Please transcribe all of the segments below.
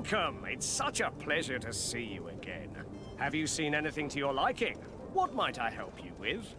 Welcome! It's such a pleasure to see you again. Have you seen anything to your liking? What might I help you with?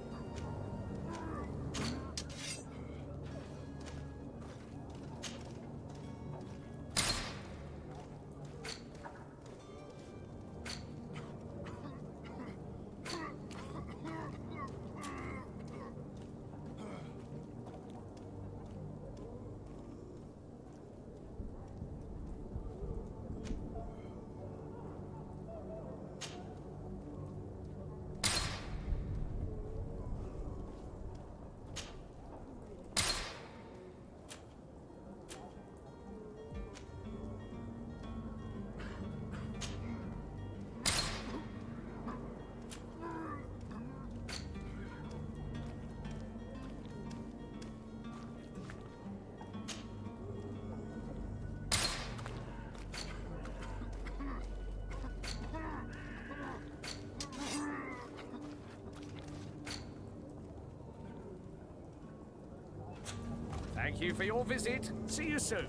Thank you for your visit. See you soon.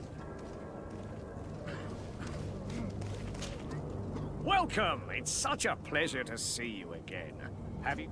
Welcome! It's such a pleasure to see you again. Have you...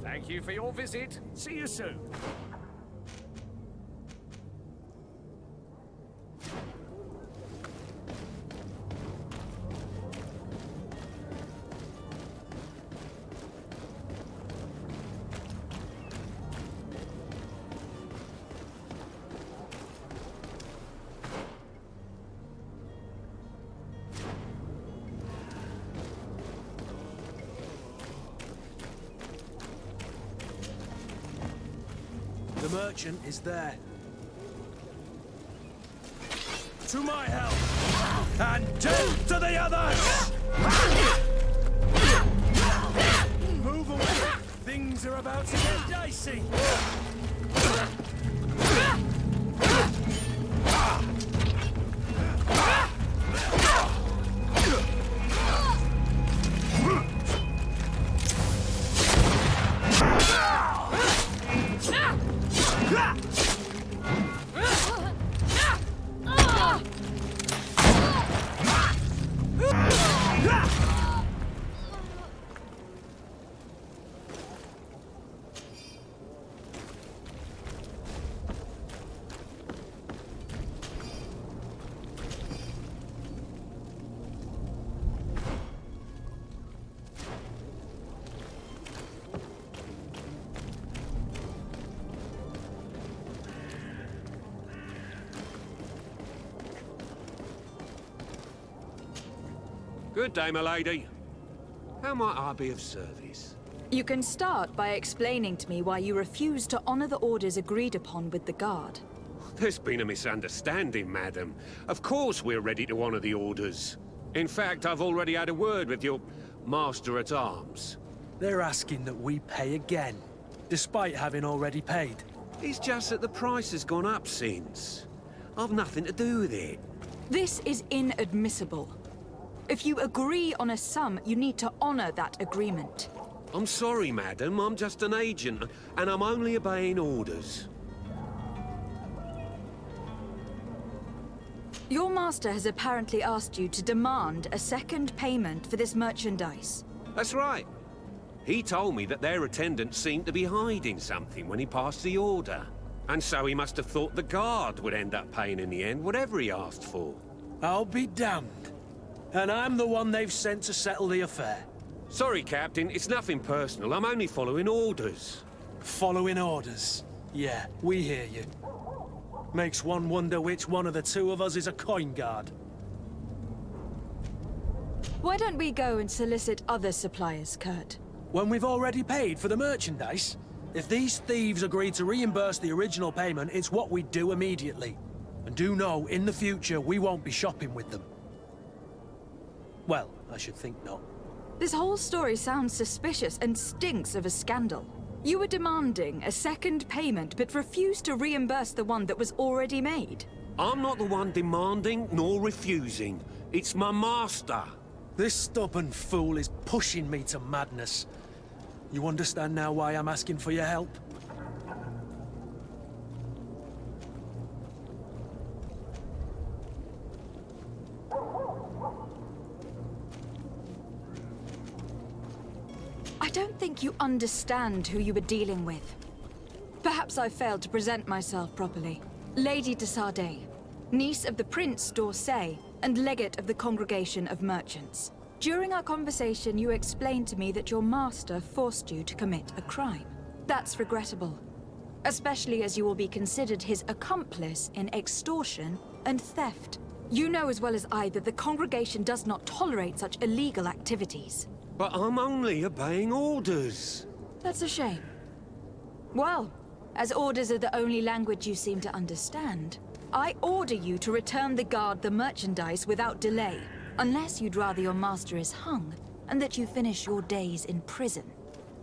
Thank you for your visit. See you soon. The merchant is there. To my help! And two to the others! Move away! Things are about to get dicey! Good day, my lady. How might I be of service? You can start by explaining to me why you refuse to honor the orders agreed upon with the guard. There's been a misunderstanding, madam. Of course we're ready to honor the orders. In fact, I've already had a word with your master-at-arms. They're asking that we pay again, despite having already paid. It's just that the price has gone up since. I've nothing to do with it. This is inadmissible. If you agree on a sum, you need to honor that agreement. I'm sorry, madam. I'm just an agent, and I'm only obeying orders. Your master has apparently asked you to demand a second payment for this merchandise. That's right. He told me that their attendant seemed to be hiding something when he passed the order. And so he must have thought the guard would end up paying in the end, whatever he asked for. I'll be damned. And I'm the one they've sent to settle the affair. Sorry, Captain. It's nothing personal. I'm only following orders. Following orders. Yeah, we hear you. Makes one wonder which one of the two of us is a coin guard. Why don't we go and solicit other suppliers, Kurt? When we've already paid for the merchandise? If these thieves agree to reimburse the original payment, it's what we do immediately. And do know, in the future, we won't be shopping with them. Well, I should think not. This whole story sounds suspicious and stinks of a scandal. You were demanding a second payment, but refused to reimburse the one that was already made. I'm not the one demanding nor refusing. It's my master. This stubborn fool is pushing me to madness. You understand now why I'm asking for your help? I don't think you understand who you were dealing with. Perhaps I failed to present myself properly. Lady de Sardet, niece of the Prince d'Orsay and legate of the Congregation of Merchants. During our conversation, you explained to me that your master forced you to commit a crime. That's regrettable, especially as you will be considered his accomplice in extortion and theft. You know as well as I that the Congregation does not tolerate such illegal activities. But I'm only obeying orders. That's a shame. Well, as orders are the only language you seem to understand, I order you to return the guard the merchandise without delay, unless you'd rather your master is hung, and that you finish your days in prison.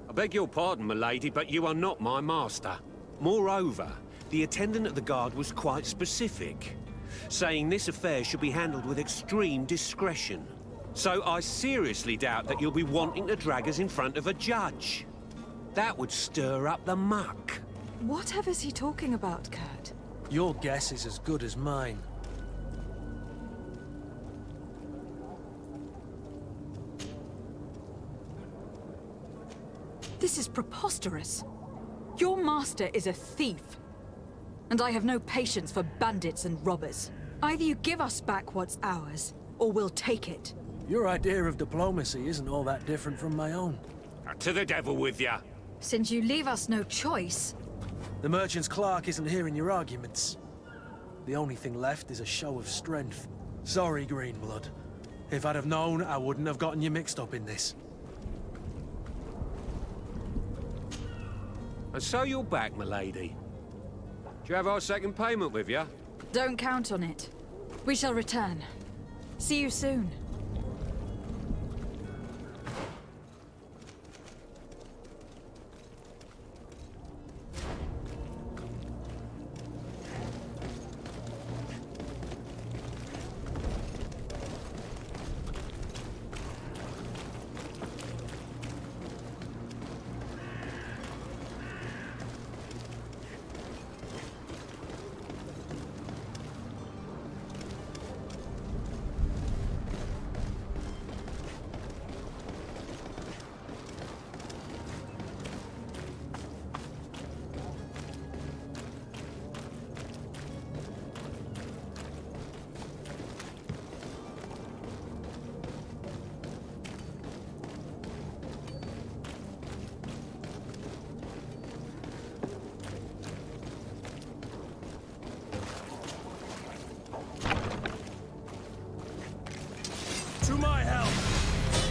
I beg your pardon, my lady, but you are not my master. Moreover, the attendant of the guard was quite specific, saying this affair should be handled with extreme discretion. So I seriously doubt that you'll be wanting to drag us in front of a judge. That would stir up the muck. Whatever is he talking about, Kurt? Your guess is as good as mine. This is preposterous. Your master is a thief. And I have no patience for bandits and robbers. Either you give us back what's ours, or we'll take it. Your idea of diplomacy isn't all that different from my own. To the devil with ya. Since you leave us no choice. The merchant's clerk isn't hearing your arguments. The only thing left is a show of strength. Sorry, Greenblood. If I'd have known, I wouldn't have gotten you mixed up in this. And so you're back, my lady. Do you have our second payment with you? Don't count on it. We shall return. See you soon.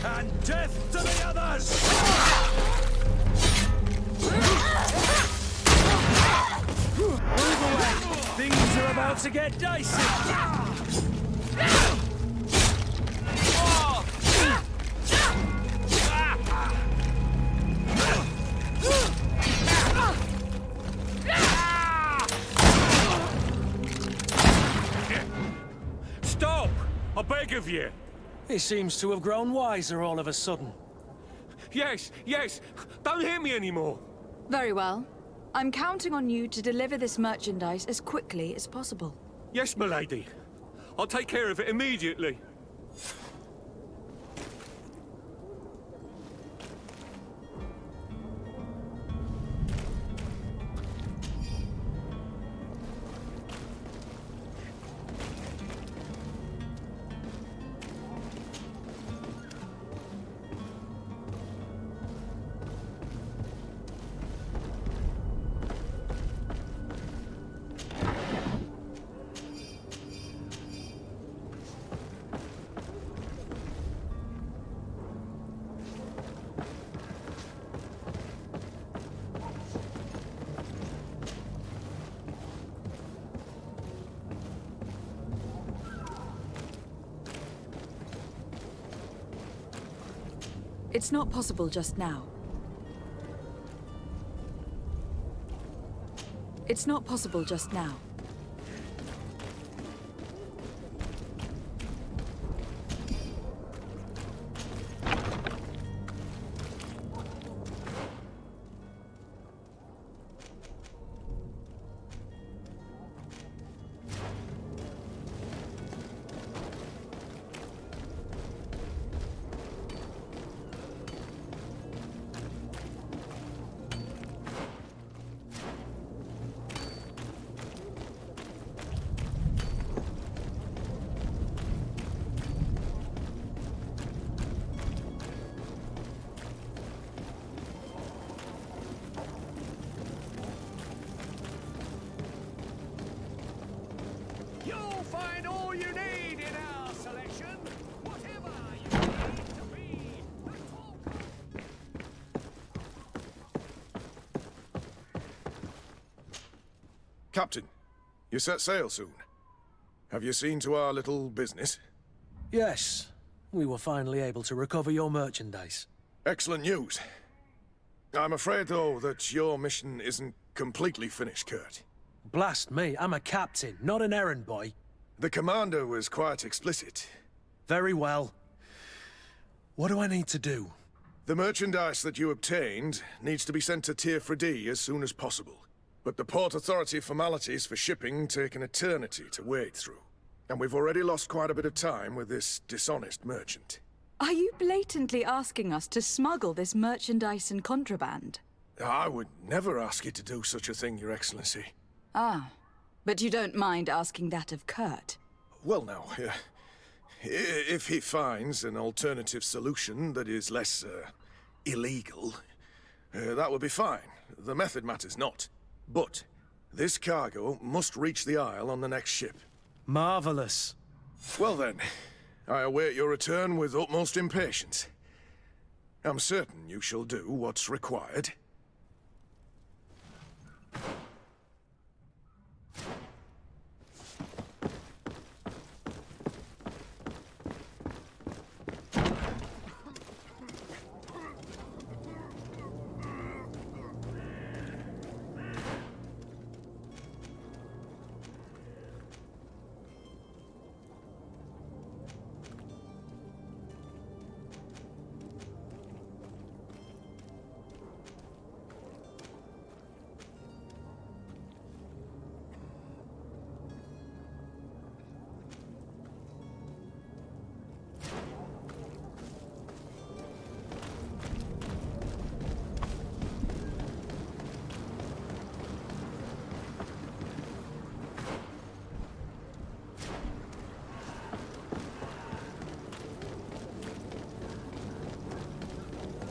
And death to the others! Move away! Things are about to get dicey! Stop! I beg of you! He seems to have grown wiser all of a sudden. Yes, yes! Don't hit me anymore! Very well. I'm counting on you to deliver this merchandise as quickly as possible. Yes, milady. I'll take care of it immediately. It's not possible just now. It's not possible just now. You'll find all you need in our selection. Whatever you need to be. Captain, you set sail soon. Have you seen to our little business? Yes, we were finally able to recover your merchandise. Excellent news. I'm afraid, though, that your mission isn't completely finished, Kurt. Blast me, I'm a captain, not an errand boy. The commander was quite explicit. Very well. What do I need to do? The merchandise that you obtained needs to be sent to Tier 4D as soon as possible. But the Port Authority formalities for shipping take an eternity to wade through. And we've already lost quite a bit of time with this dishonest merchant. Are you blatantly asking us to smuggle this merchandise and contraband? I would never ask you to do such a thing, Your Excellency. Ah, but you don't mind asking that of Kurt? Well, now, if he finds an alternative solution that is less, illegal, that would be fine. The method matters not. But this cargo must reach the Isle on the next ship. Marvelous. Well then, I await your return with utmost impatience. I'm certain you shall do what's required.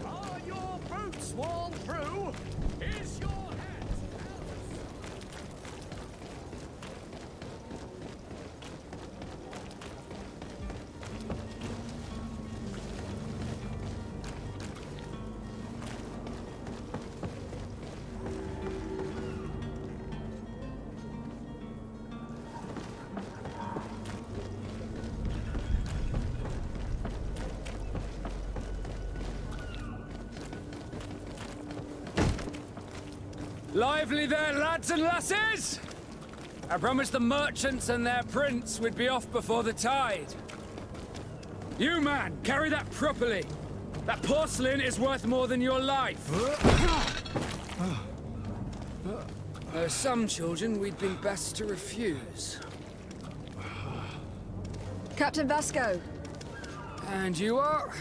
Are your boots worn through? Is your hat out? Lively there, lads and lasses! I promised the merchants and their prince we'd be off before the tide. You, man, carry that properly. That porcelain is worth more than your life. There are some children we'd been best to refuse. Captain Vasco, And you are?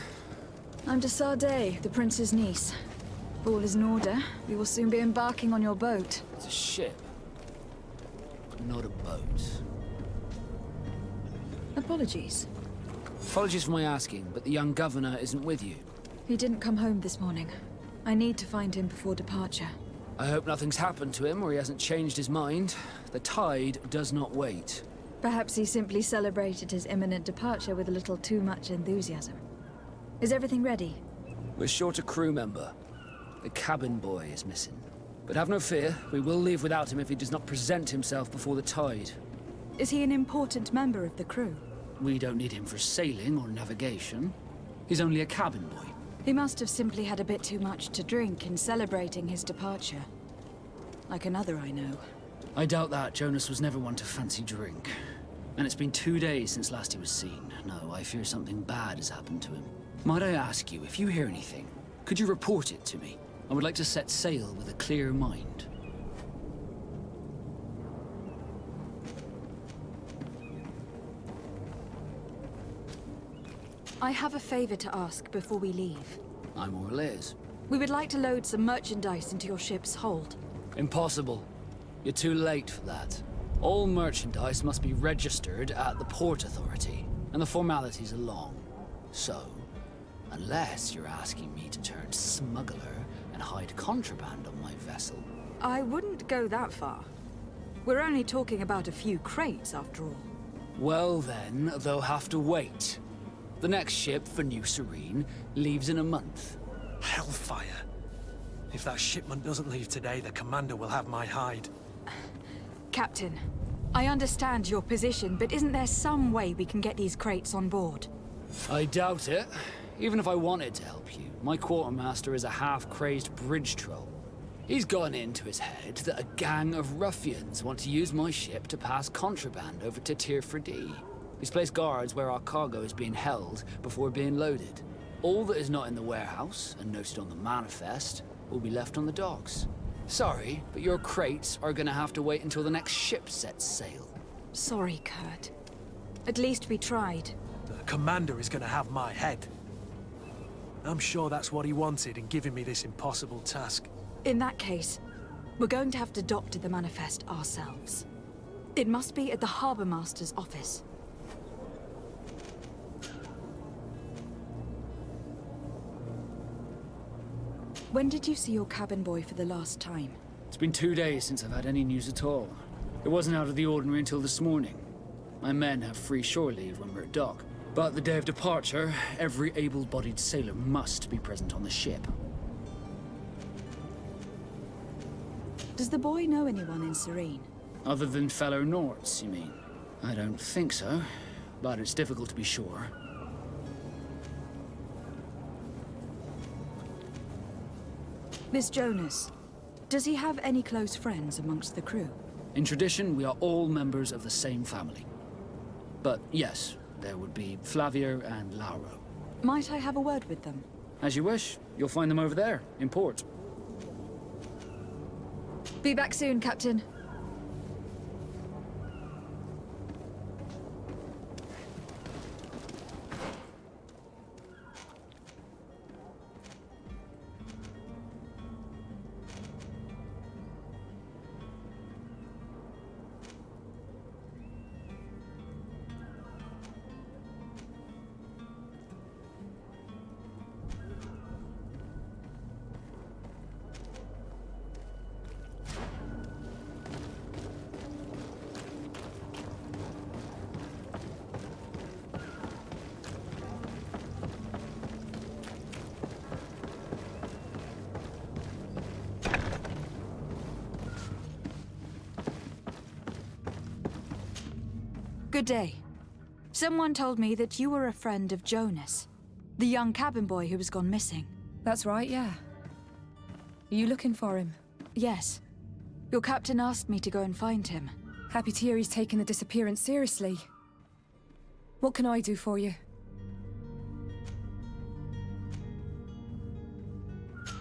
I'm de Sardet, the prince's niece. If all is in order, we will soon be embarking on your boat. It's a ship. Not a boat. Apologies. Apologies for my asking, but the young governor isn't with you. He didn't come home this morning. I need to find him before departure. I hope nothing's happened to him or he hasn't changed his mind. The tide does not wait. Perhaps he simply celebrated his imminent departure with a little too much enthusiasm. Is everything ready? We're short a crew member. The cabin boy is missing. But have no fear, we will leave without him if he does not present himself before the tide. Is he an important member of the crew? We don't need him for sailing or navigation. He's only a cabin boy. He must have simply had a bit too much to drink in celebrating his departure. Like another I know. I doubt that. Jonas was never one to fancy drink. And it's been 2 days since last he was seen. No, I fear something bad has happened to him. Might I ask you, if you hear anything, could you report it to me? I would like to set sail with a clear mind. I have a favor to ask before we leave. I'm all ears. We would like to load some merchandise into your ship's hold. Impossible. You're too late for that. All merchandise must be registered at the Port Authority, and the formalities are long. So, unless you're asking me to turn smuggler and hide contraband on my vessel. I wouldn't go that far. We're only talking about a few crates, after all. Well then, they'll have to wait. The next ship for New Serene leaves in a month. Hellfire. If that shipment doesn't leave today, the commander will have my hide. Captain, I understand your position, but isn't there some way we can get these crates on board? I doubt it. Even if I wanted to help you, my quartermaster is a half-crazed bridge troll. He's gotten into his head that a gang of ruffians want to use my ship to pass contraband over to Tirfredi. He's placed guards where our cargo is being held before being loaded. All that is not in the warehouse, and noted on the manifest, will be left on the docks. Sorry, but your crates are gonna have to wait until the next ship sets sail. Sorry, Kurt. At least we tried. The commander is gonna have my head. I'm sure that's what he wanted in giving me this impossible task. In that case, we're going to have to doctor the manifest ourselves. It must be at the Harbour Master's office. When did you see your cabin boy for the last time? It's been 2 days since I've had any news at all. It wasn't out of the ordinary until this morning. My men have free shore leave when we're at dock. But the day of departure, every able-bodied sailor must be present on the ship. Does the boy know anyone in Serene? Other than fellow Norts, you mean? I don't think so, but it's difficult to be sure. Miss Jonas, does he have any close friends amongst the crew? In tradition, we are all members of the same family. But yes, there would be Flavio and Lauro. Might I have a word with them? As you wish. You'll find them over there, in port. Be back soon, Captain. Good day. Someone told me that you were a friend of Jonas, the young cabin boy who was gone missing. That's right, yeah. Are you looking for him? Yes. Your captain asked me to go and find him. Happy to hear he's taken the disappearance seriously. What can I do for you?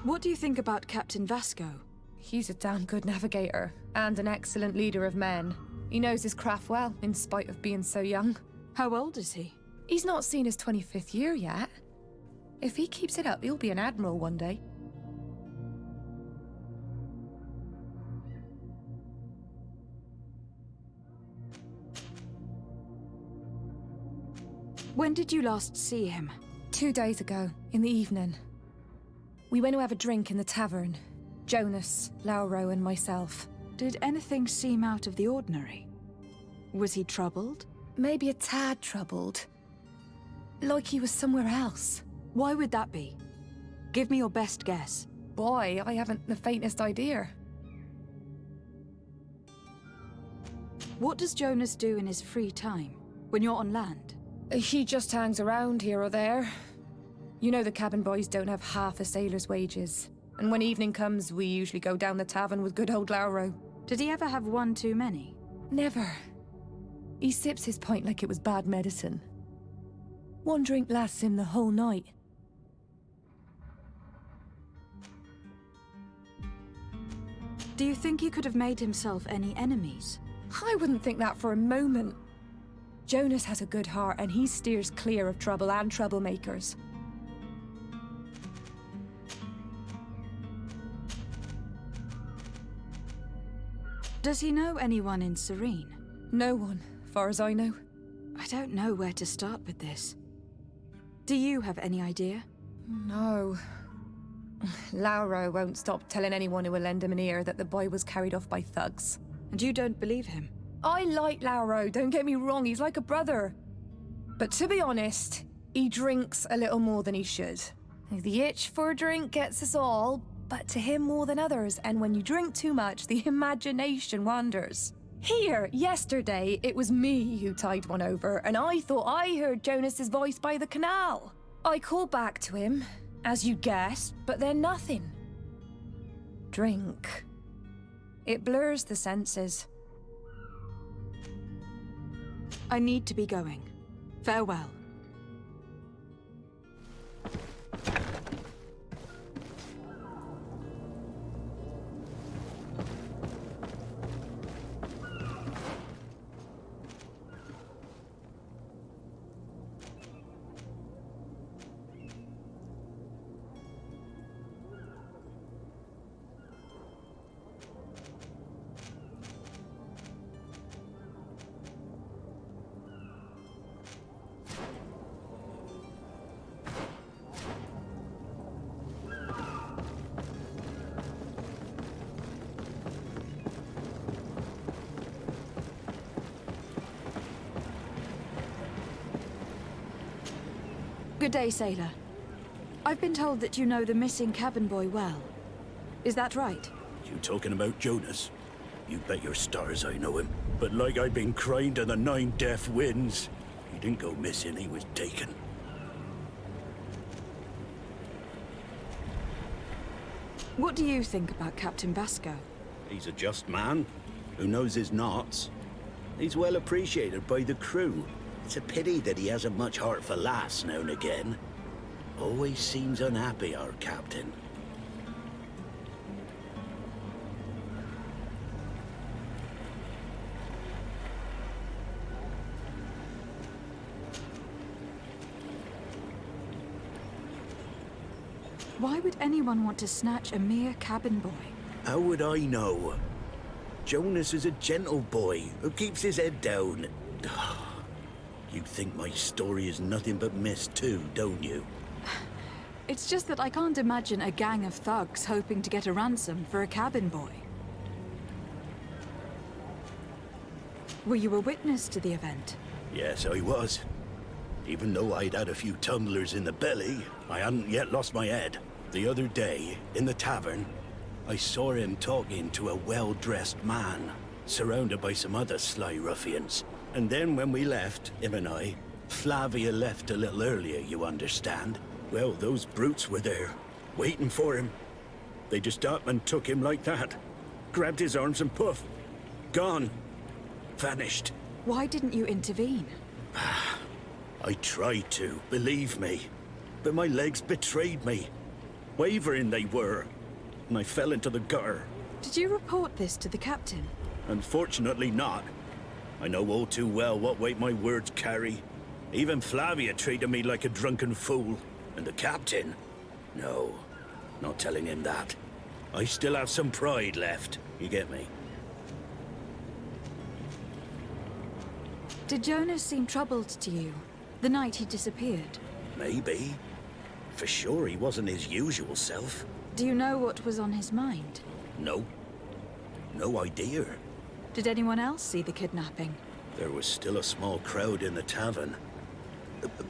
What do you think about Captain Vasco? He's a damn good navigator, and an excellent leader of men. He knows his craft well, in spite of being so young. How old is he? He's not seen his 25th year yet. If he keeps it up, he'll be an admiral one day. When did you last see him? 2 days ago, in the evening. We went to have a drink in the tavern. Jonas, Lauro, and myself. Did anything seem out of the ordinary? Was he troubled? Maybe a tad troubled. Like he was somewhere else. Why would that be? Give me your best guess. Boy, I haven't the faintest idea. What does Jonas do in his free time, when you're on land? He just hangs around here or there. You know the cabin boys don't have half a sailor's wages. And when evening comes, we usually go down the tavern with good old Lauro. Did he ever have one too many? Never. He sips his pint like it was bad medicine. One drink lasts him the whole night. Do you think he could have made himself any enemies? I wouldn't think that for a moment. Jonas has a good heart and he steers clear of trouble and troublemakers. Does he know anyone in Serene? No one, far as I know. I don't know where to start with this. Do you have any idea? No. Lauro won't stop telling anyone who will lend him an ear that the boy was carried off by thugs. And you don't believe him? I like Lauro, don't get me wrong, he's like a brother. But to be honest, he drinks a little more than he should. The itch for a drink gets us all, but to him more than others, and when you drink too much, the imagination wanders. Here, yesterday, it was me who tied one over, and I thought I heard Jonas's voice by the canal. I called back to him, as you guessed, but then nothing. Drink. It blurs the senses. I need to be going. Farewell. Good day, sailor. I've been told that you know the missing cabin boy well. Is that right? You talking about Jonas? You bet your stars I know him. But like I've been crying to the 9 deaf winds, he didn't go missing, he was taken. What do you think about Captain Vasco? He's a just man, who knows his knots. He's well appreciated by the crew. It's a pity that he hasn't much heart for lass now and again. Always seems unhappy, our captain. Why would anyone want to snatch a mere cabin boy? How would I know? Jonas is a gentle boy who keeps his head down. You think my story is nothing but mist too, don't you? It's just that I can't imagine a gang of thugs hoping to get a ransom for a cabin boy. Were you a witness to the event? Yes, I was. Even though I'd had a few tumblers in the belly, I hadn't yet lost my head. The other day, in the tavern, I saw him talking to a well-dressed man, surrounded by some other sly ruffians. And then when we left, him and I, Flavia left a little earlier, you understand. Well, those brutes were there, waiting for him. They just up and took him like that. Grabbed his arms and poof. Gone. Vanished. Why didn't you intervene? I tried to, believe me. But my legs betrayed me. Wavering they were. And I fell into the gutter. Did you report this to the captain? Unfortunately not. I know all too well what weight my words carry. Even Flavia treated me like a drunken fool. And the captain? No, not telling him that. I still have some pride left, you get me? Did Jonas seem troubled to you, the night he disappeared? Maybe. For sure he wasn't his usual self. Do you know what was on his mind? No. No idea. Did anyone else see the kidnapping? There was still a small crowd in the tavern.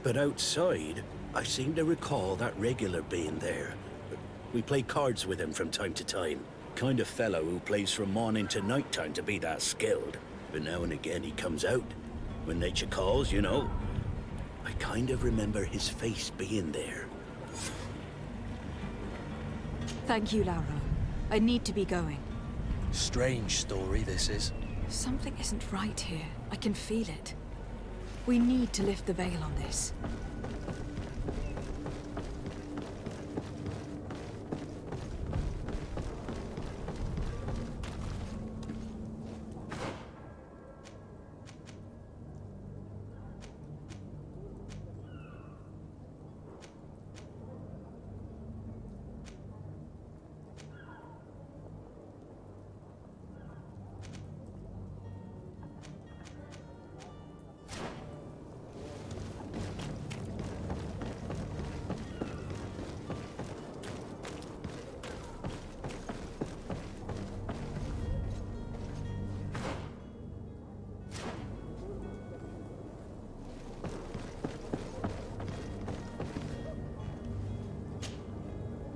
But outside, I seem to recall that regular being there. We play cards with him from time to time. Kind of fellow who plays from morning to night time to be that skilled. But now and again he comes out. When nature calls, you know. I kind of remember his face being there. Thank you, Lauro. I need to be going. Strange story, this is. Something isn't right here. I can feel it. We need to lift the veil on this.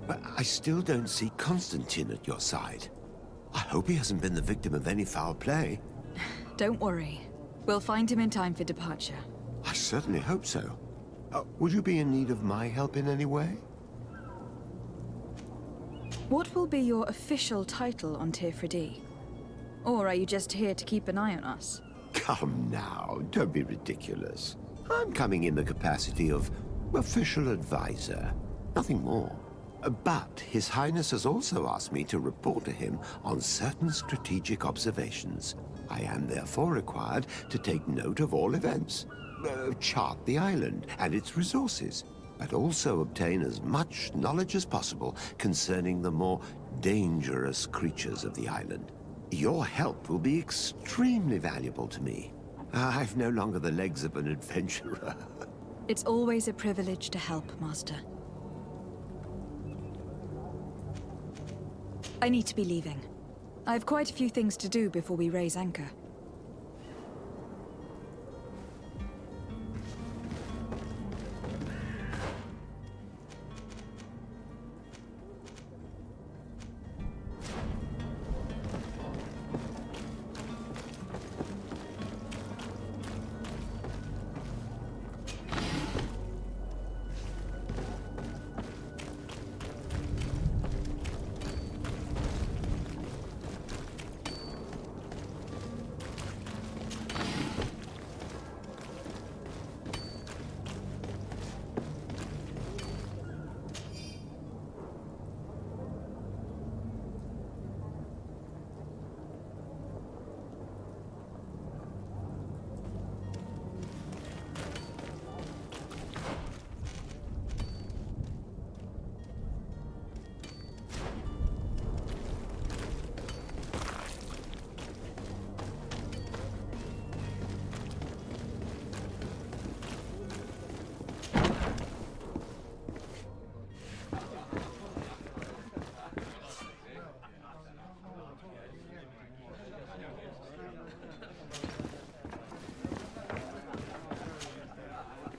But I still don't see Constantine at your side. I hope he hasn't been the victim of any foul play. Don't worry. We'll find him in time for departure. I certainly hope so. Would you be in need of my help in any way? What will be your official title on Tifredi? Or are you just here to keep an eye on us? Come now, don't be ridiculous. I'm coming in the capacity of official advisor, nothing more. But His Highness has also asked me to report to him on certain strategic observations. I am therefore required to take note of all events, chart the island and its resources, but also obtain as much knowledge as possible concerning the more dangerous creatures of the island. Your help will be extremely valuable to me. I've no longer the legs of an adventurer. It's always a privilege to help, Master. I need to be leaving. I have quite a few things to do before we raise anchor.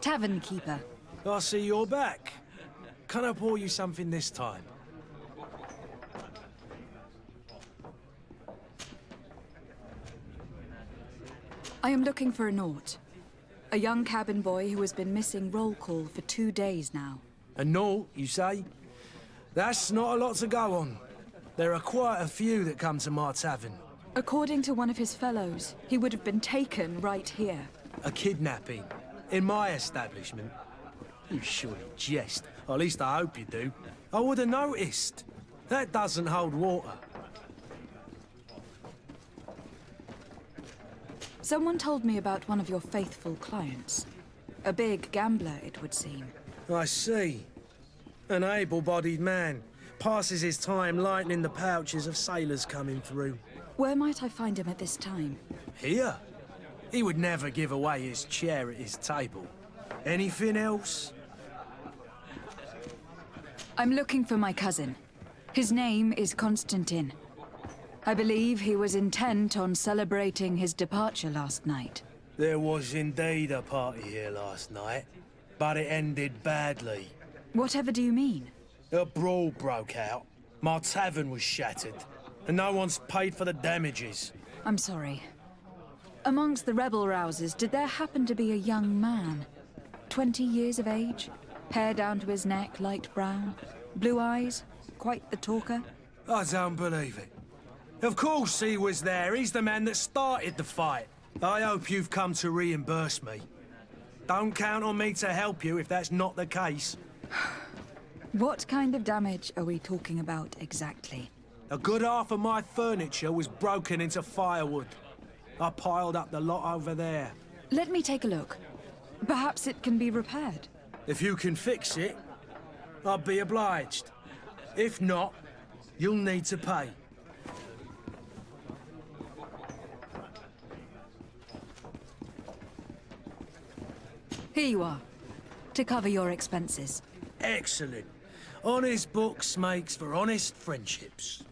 Tavern keeper. I see you're back. Can I pour you something this time? I am looking for a Naut. A young cabin boy who has been missing roll call for 2 days now. A Naut, you say? That's not a lot to go on. There are quite a few that come to my tavern. According to one of his fellows, he would have been taken right here. A kidnapping? In my establishment? You surely jest. Or at least I hope you do. I would have noticed. That doesn't hold water. Someone told me about one of your faithful clients. A big gambler, it would seem. I see. An able-bodied man. Passes his time lightening the pouches of sailors coming through. Where might I find him at this time? Here? He would never give away his chair at his table. Anything else? I'm looking for my cousin. His name is Constantine. I believe he was intent on celebrating his departure last night. There was indeed a party here last night, but it ended badly. Whatever do you mean? A brawl broke out. My tavern was shattered, and no one's paid for the damages. I'm sorry. Amongst the rebel rousers, did there happen to be a young man? 20 years of age? Hair down to his neck, light brown? Blue eyes? Quite the talker? I don't believe it. Of course he was there. He's the man that started the fight. I hope you've come to reimburse me. Don't count on me to help you if that's not the case. What kind of damage are we talking about exactly? A good half of my furniture was broken into firewood. I piled up the lot over there. Let me take a look. Perhaps it can be repaired. If you can fix it, I'll be obliged. If not, you'll need to pay. Here you are, to cover your expenses. Excellent. Honest books makes for honest friendships.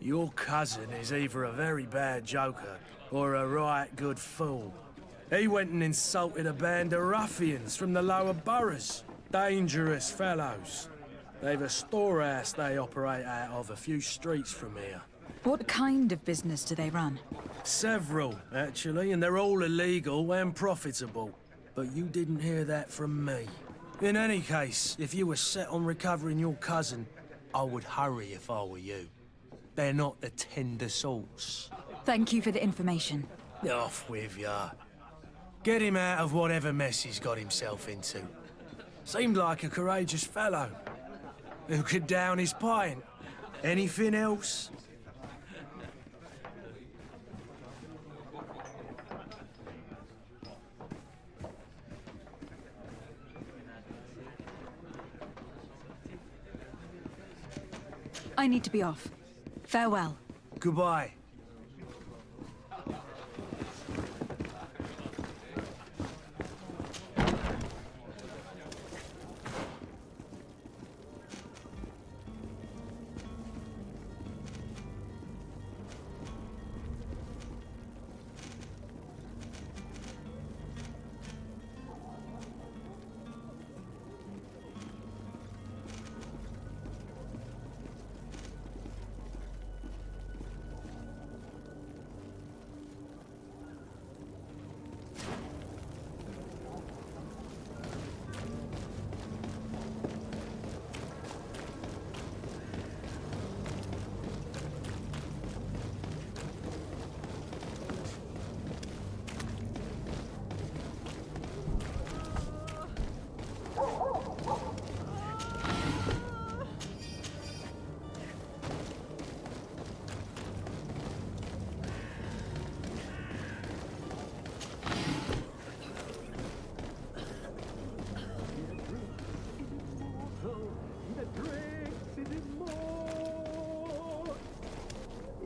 Your cousin is either a very bad joker or a right good fool. He went and insulted a band of ruffians from the lower boroughs. Dangerous fellows. They've a storehouse they operate out of a few streets from here. What kind of business do they run? Several, actually, and they're all illegal and profitable. But you didn't hear that from me. In any case, if you were set on recovering your cousin, I would hurry if I were you. They're not the tender sorts. Thank you for the information. Off with ya. Get him out of whatever mess he's got himself into. Seemed like a courageous fellow. Who could down his pint. Anything else? I need to be off. Farewell. Goodbye.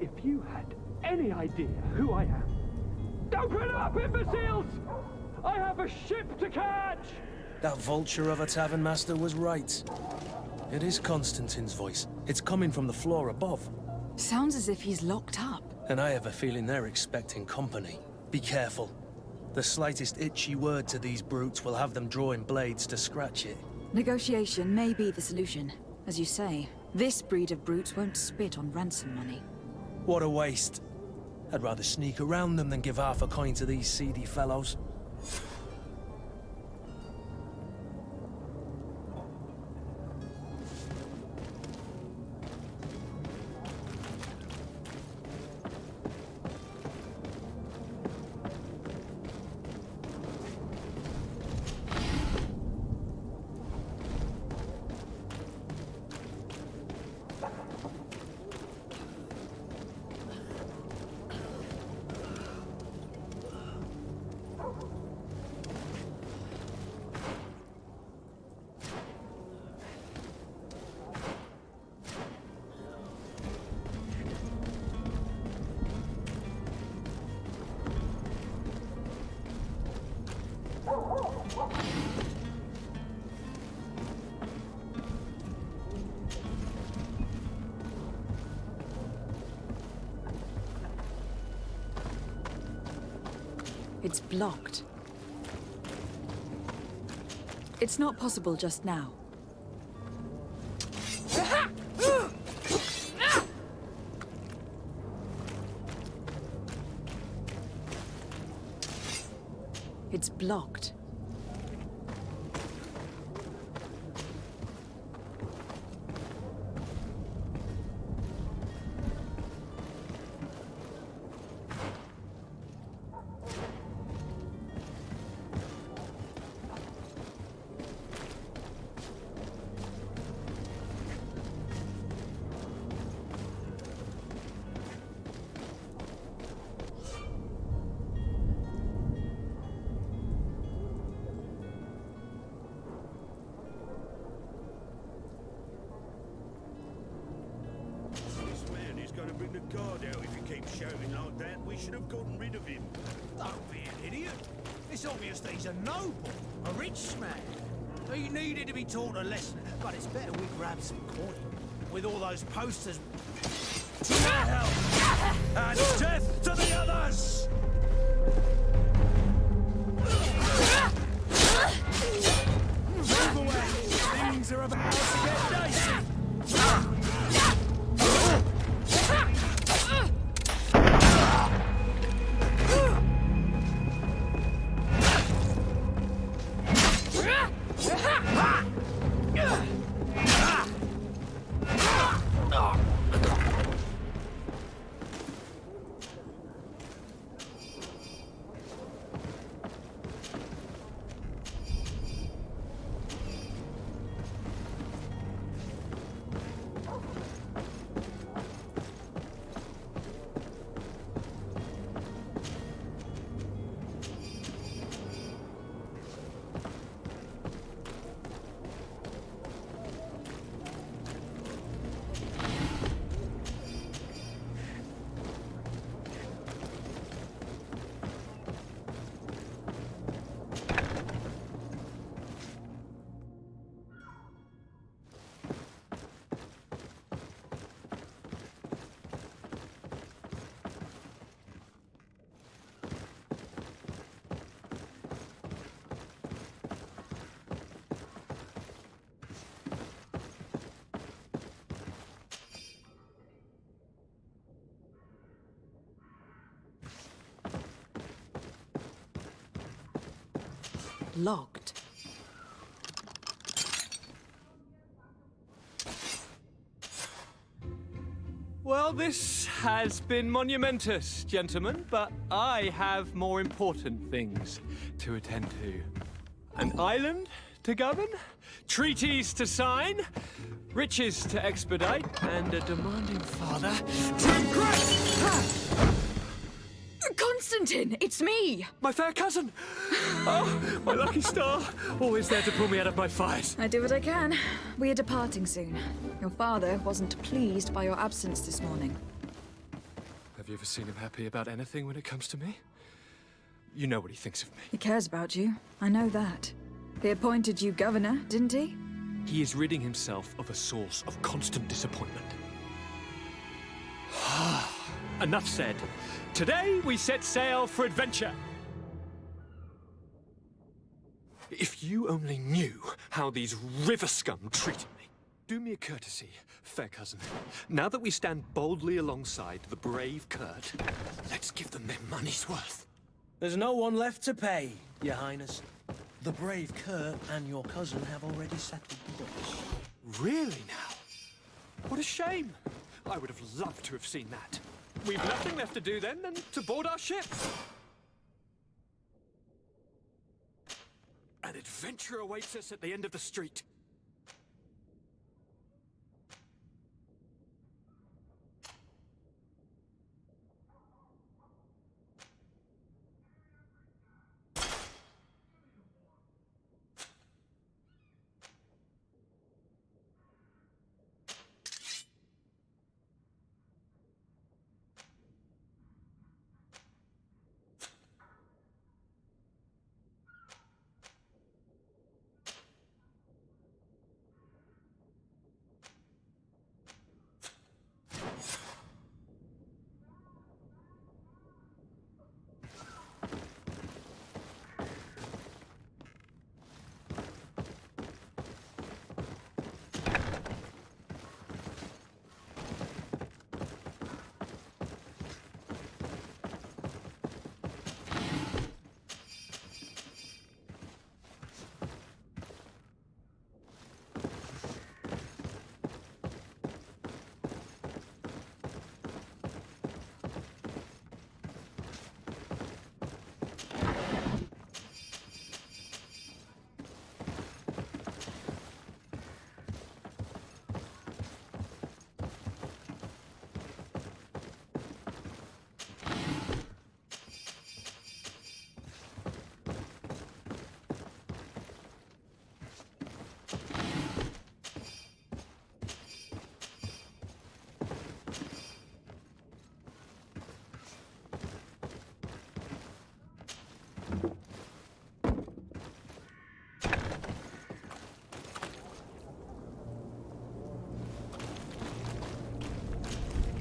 If you had any idea who I am... Open up, imbeciles! I have a ship to catch! That vulture of a tavern master was right. It is Constantine's voice. It's coming from the floor above. Sounds as if he's locked up. And I have a feeling they're expecting company. Be careful. The slightest itchy word to these brutes will have them drawing blades to scratch it. Negotiation may be the solution. As you say, this breed of brutes won't spit on ransom money. What a waste. I'd rather sneak around them than give half a coin to these seedy fellows. It's blocked. It's not possible just now. It's blocked. Gonna bring the guard out if he keeps shouting like that. We should have gotten rid of him. Don't be an idiot. It's obvious that he's a noble, a rich man. He needed to be taught a lesson, but it's better we grab some coin. With all those posters... To my help! And death to the others! Move away! Things are about to get dicey! Locked. Well, this has been monumentous, gentlemen, but I have more important things to attend to. An island to govern, treaties to sign, riches to expedite, and a demanding father to impress! Constantine, it's me! My fair cousin! Oh, my lucky star! Always there to pull me out of my fight. I do what I can. We are departing soon. Your father wasn't pleased by your absence this morning. Have you ever seen him happy about anything when it comes to me? You know what he thinks of me. He cares about you. I know that. He appointed you governor, didn't he? He is ridding himself of a source of constant disappointment. Enough said. Today, we set sail for adventure. If you only knew how these river scum treated me. Do me a courtesy, fair cousin. Now that we stand boldly alongside the brave Kurt, let's give them their money's worth. There's no one left to pay, Your Highness. The brave Kurt and your cousin have already settled the debts. Really now? What a shame. I would have loved to have seen that. We've nothing left to do then than to board our ship. An adventure awaits us at the end of the street.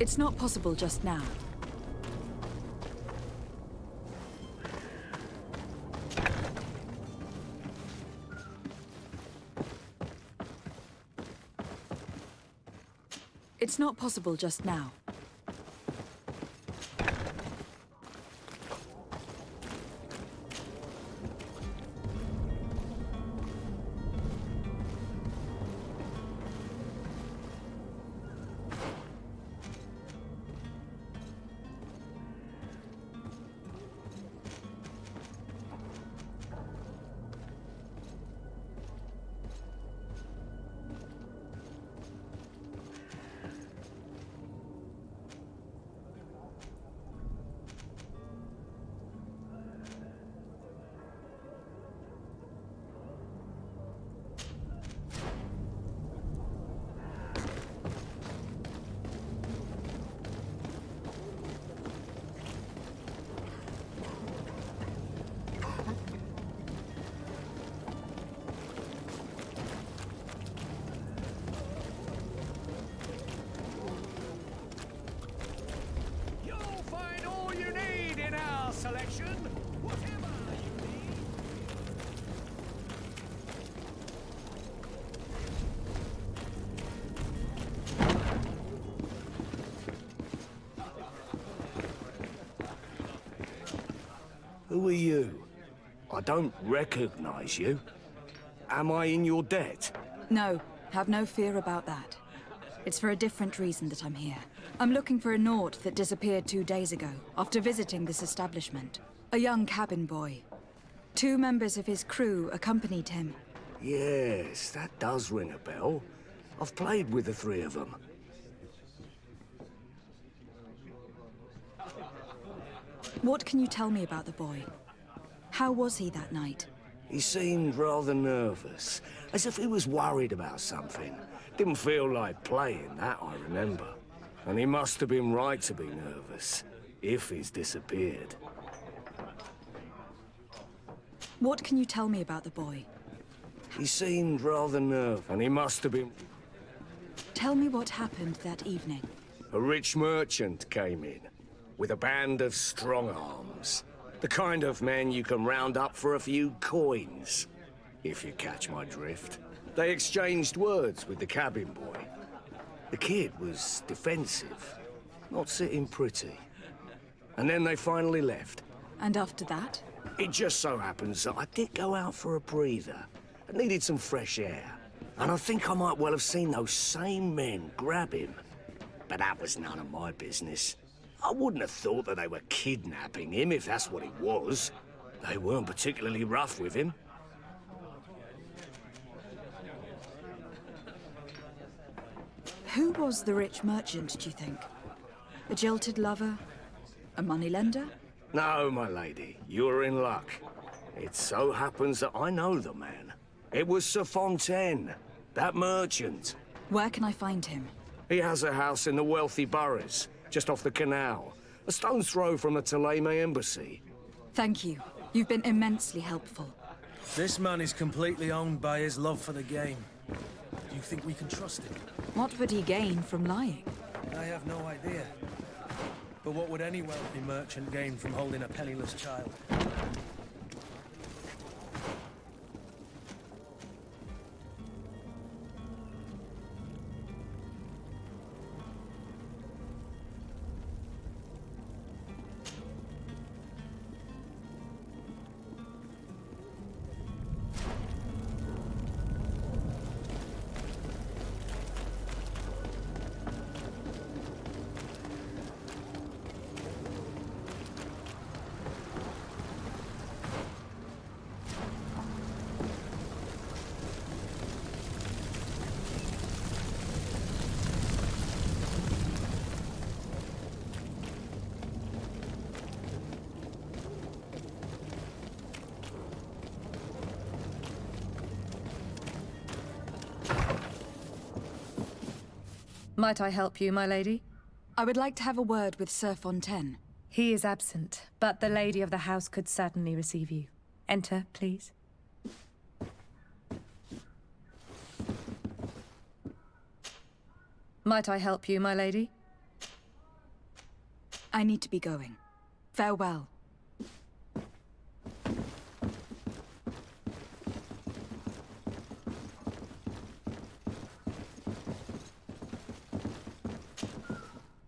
It's not possible just now. It's not possible just now. Selection, whatever you need. Who are you? I don't recognize you. Am I in your debt? No, have no fear about that. It's for a different reason that I'm here. I'm looking for a Nord that disappeared 2 days ago, after visiting this establishment. A young cabin boy. 2 members of his crew accompanied him. Yes, that does ring a bell. I've played with the 3 of them. What can you tell me about the boy? How was he that night? He seemed rather nervous, as if he was worried about something. Didn't feel like playing, that I remember. And he must have been right to be nervous, if he's disappeared. What can you tell me about the boy? He seemed rather nervous, and he must have been... Tell me what happened that evening. A rich merchant came in, with a band of strong arms. The kind of men you can round up for a few coins, if you catch my drift. They exchanged words with the cabin boy. The kid was defensive, not sitting pretty. And then they finally left. And after that? It just so happens that I did go out for a breather. I needed some fresh air. And I think I might well have seen those same men grab him. But that was none of my business. I wouldn't have thought that they were kidnapping him, if that's what it was. They weren't particularly rough with him. Who was the rich merchant, do you think? A jilted lover? A moneylender? No, my lady, you're in luck. It so happens that I know the man. It was Sir Fontaine, that merchant. Where can I find him? He has a house in the wealthy boroughs, just off the canal. A stone's throw from the Theleme embassy. Thank you. You've been immensely helpful. This man is completely owned by his love for the game. Do you think we can trust him? What would he gain from lying? I have no idea. But what would any wealthy merchant gain from holding a penniless child? Might I help you, my lady? I would like to have a word with Sir Fontaine. He is absent, but the lady of the house could certainly receive you. Enter, please. Might I help you, my lady? I need to be going. Farewell.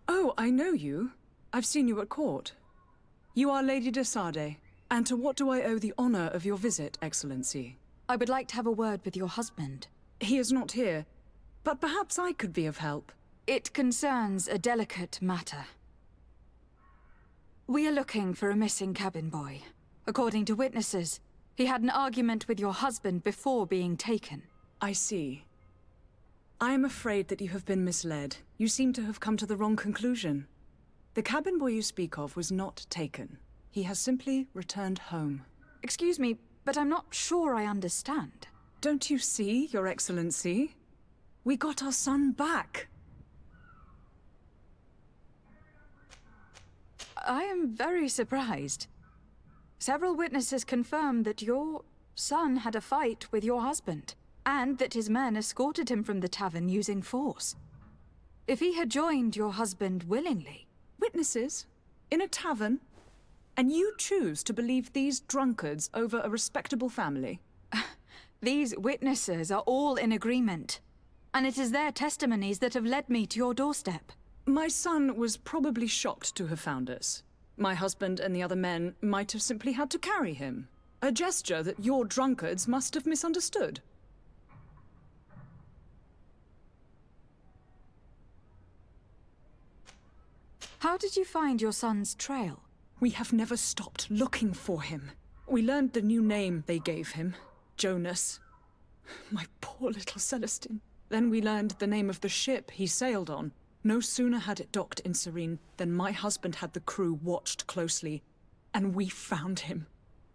Oh, I know you. I've seen you at court. You are Lady de Sardet. And to what do I owe the honor of your visit, Excellency? I would like to have a word with your husband. He is not here, but perhaps I could be of help. It concerns a delicate matter. We are looking for a missing cabin boy. According to witnesses, he had an argument with your husband before being taken. I see. I am afraid that you have been misled. You seem to have come to the wrong conclusion. The cabin boy you speak of was not taken. He has simply returned home. Excuse me, but I'm not sure I understand. Don't you see, Your Excellency? We got our son back. I am very surprised. Several witnesses confirmed that your son had a fight with your husband, and that his men escorted him from the tavern using force. If he had joined your husband willingly... Witnesses? In a tavern? And you choose to believe these drunkards over a respectable family? These witnesses are all in agreement, and it is their testimonies that have led me to your doorstep. My son was probably shocked to have found us. My husband and the other men might have simply had to carry him. A gesture that your drunkards must have misunderstood. How did you find your son's trail? We have never stopped looking for him. We learned the new name they gave him, Jonas. My poor little Celestine. Then we learned the name of the ship he sailed on. No sooner had it docked in Serene than my husband had the crew watched closely, and we found him.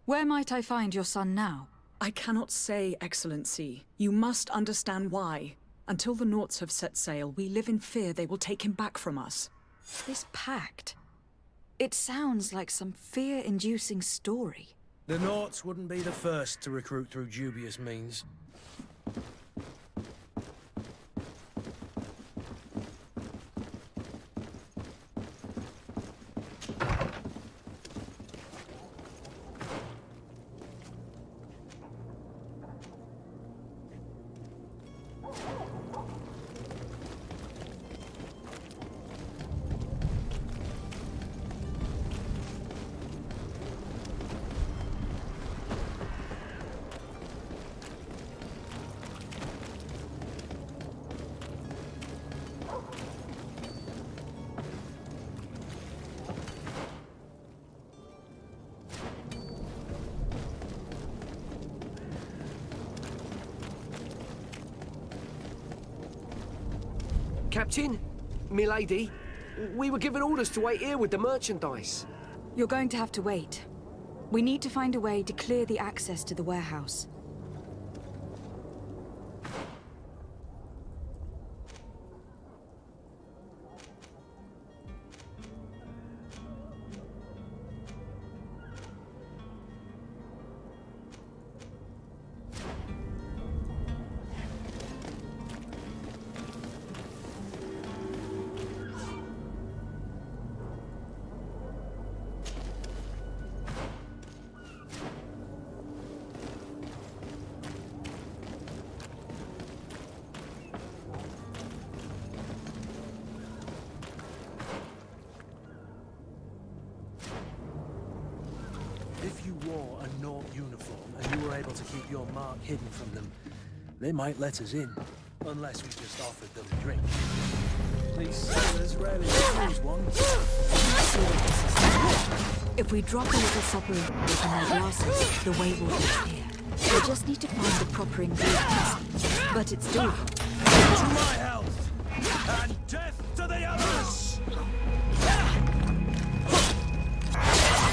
Where might I find your son now? I cannot say, Excellency. You must understand why. Until the Nauts have set sail, we live in fear they will take him back from us. This pact... It sounds like some fear-inducing story. The Nauts wouldn't be the first to recruit through dubious means. Captain, milady, we were given orders to wait here with the merchandise. You're going to have to wait. We need to find a way to clear the access to the warehouse. If you wore a Naut uniform and you were able to keep your mark hidden from them, they might let us in, unless we just offered them a drink. These sailors rarely refuse one. If we drop a little supper in their glasses, the way will be clear. We just need to find the proper ingredients, but it's doable. To my health, and death to the others!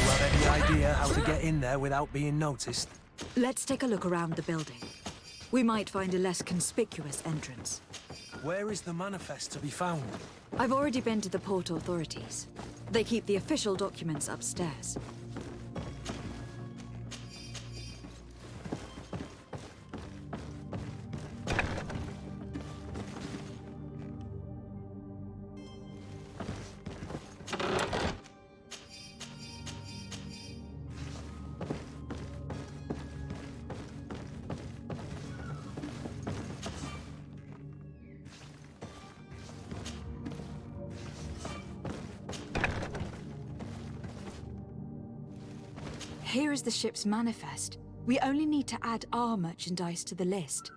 You have any idea how to get in there without being noticed? Let's take a look around the building. We might find a less conspicuous entrance. Where is the manifest to be found? I've already been to the port authorities. They keep the official documents upstairs. Here is the ship's manifest. We only need to add our merchandise to the list.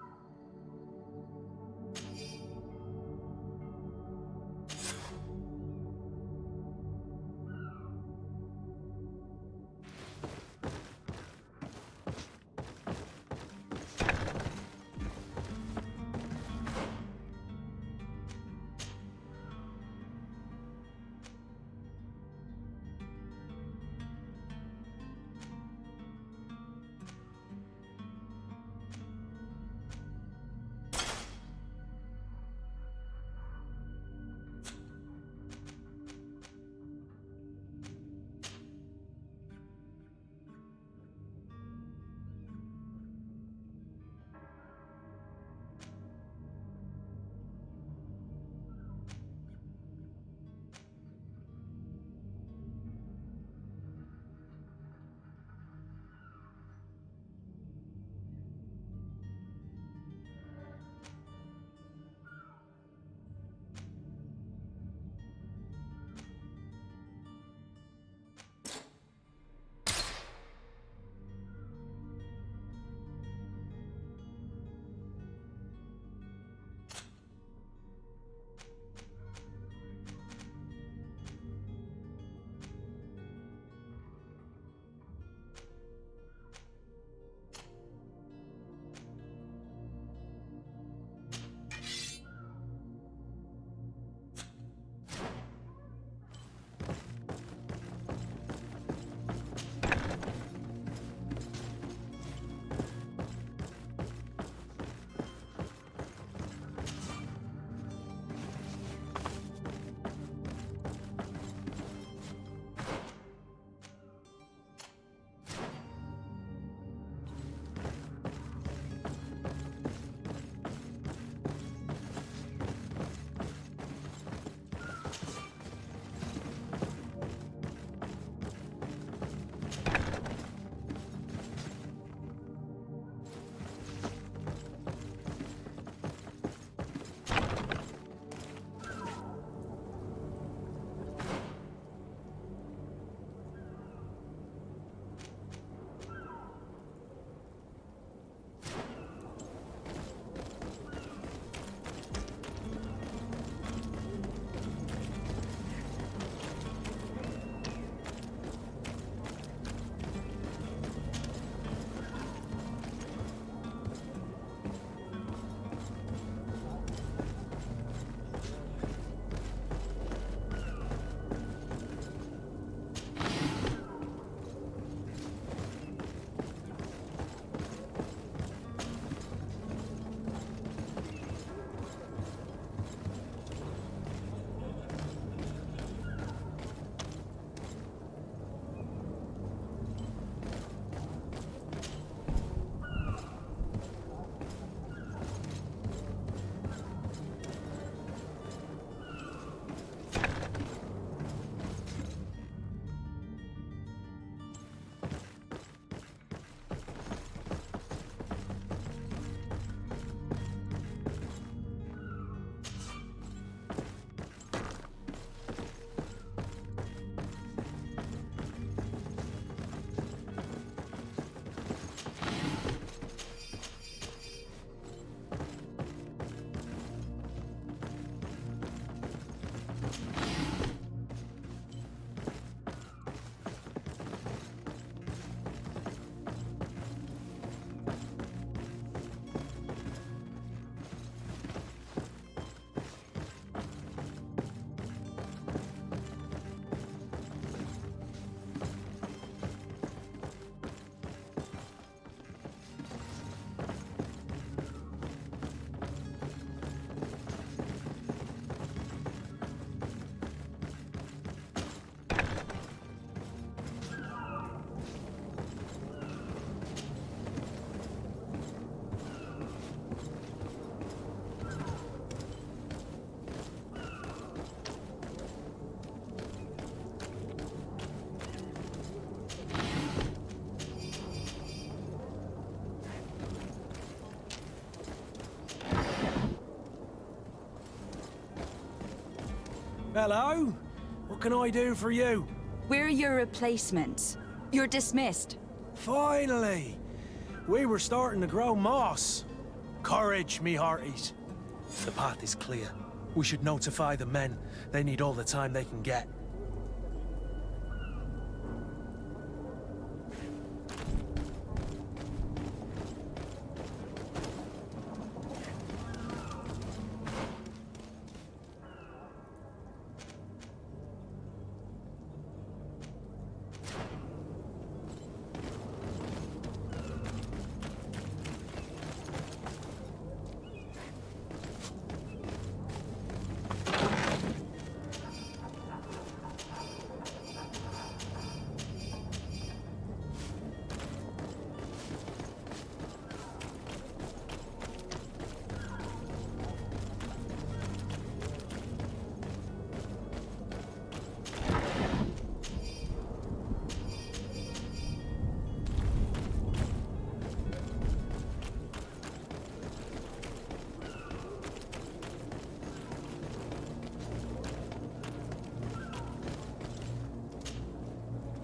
Hello? What can I do for you? We're your replacements. You're dismissed. Finally! We were starting to grow moss. Courage, me hearties. The path is clear. We should notify the men. They need all the time they can get.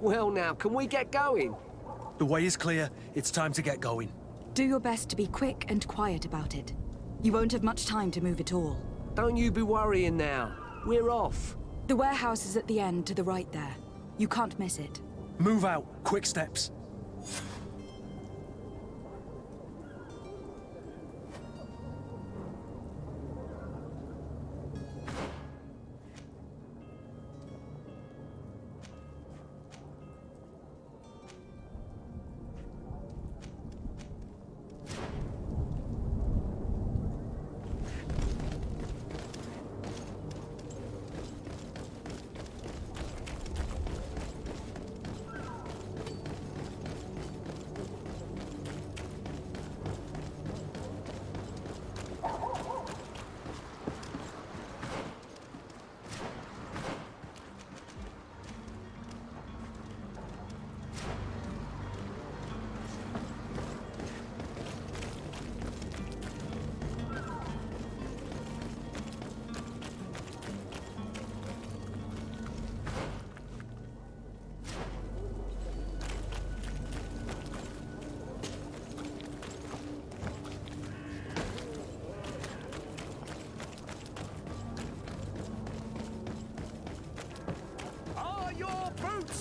Well now, can we get going? The way is clear. It's time to get going. Do your best to be quick and quiet about it. You won't have much time to move at all. Don't you be worrying now. We're off. The warehouse is at the end to the right there. You can't miss it. Move out. Quick steps.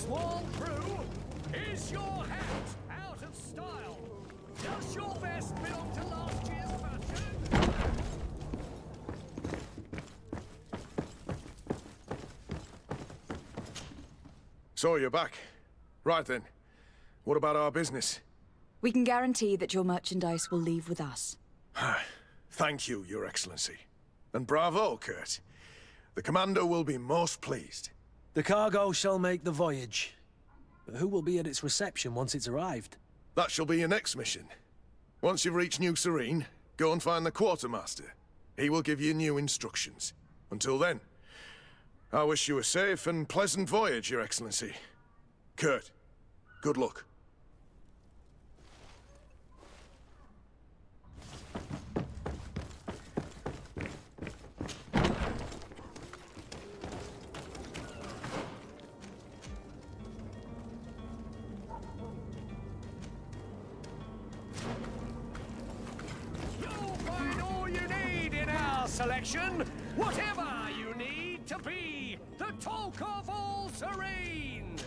Worn through? Is your hat out of style? Does your vest belong to last year's fashion? So you're back. Right then. What about our business? We can guarantee that your merchandise will leave with us. Thank you, Your Excellency. And bravo, Kurt. The Commander will be most pleased. The cargo shall make the voyage. But who will be at its reception once it's arrived? That shall be your next mission. Once you've reached New Serene, go and find the Quartermaster. He will give you new instructions. Until then, I wish you a safe and pleasant voyage, Your Excellency. Kurt, good luck. Selection, whatever you need to be the talk of all Serene.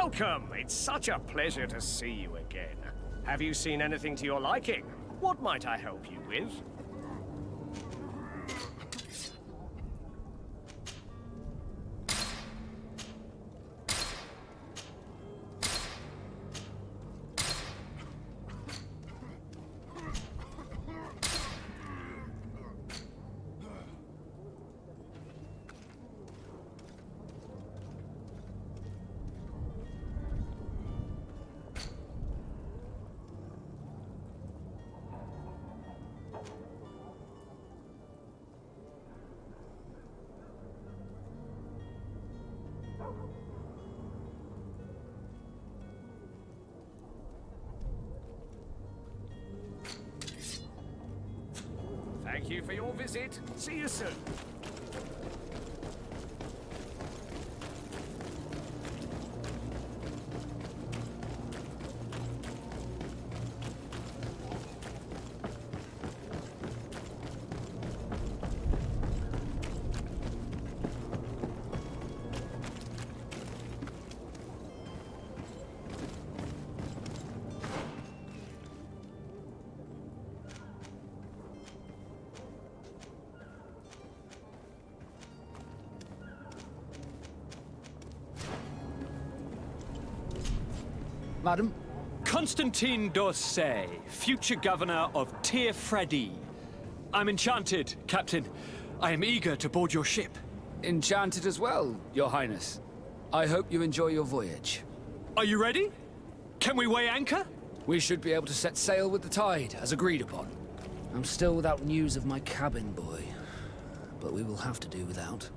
Welcome! It's such a pleasure to see you again. Have you seen anything to your liking? What might I help you with? Thank you for your visit. See you soon. Madam? Constantine d'Orsay, future governor of Tir-Fredi. I'm enchanted, Captain. I am eager to board your ship. Enchanted as well, Your Highness. I hope you enjoy your voyage. Are you ready? Can we weigh anchor? We should be able to set sail with the tide, as agreed upon. I'm still without news of my cabin boy, but we will have to do without.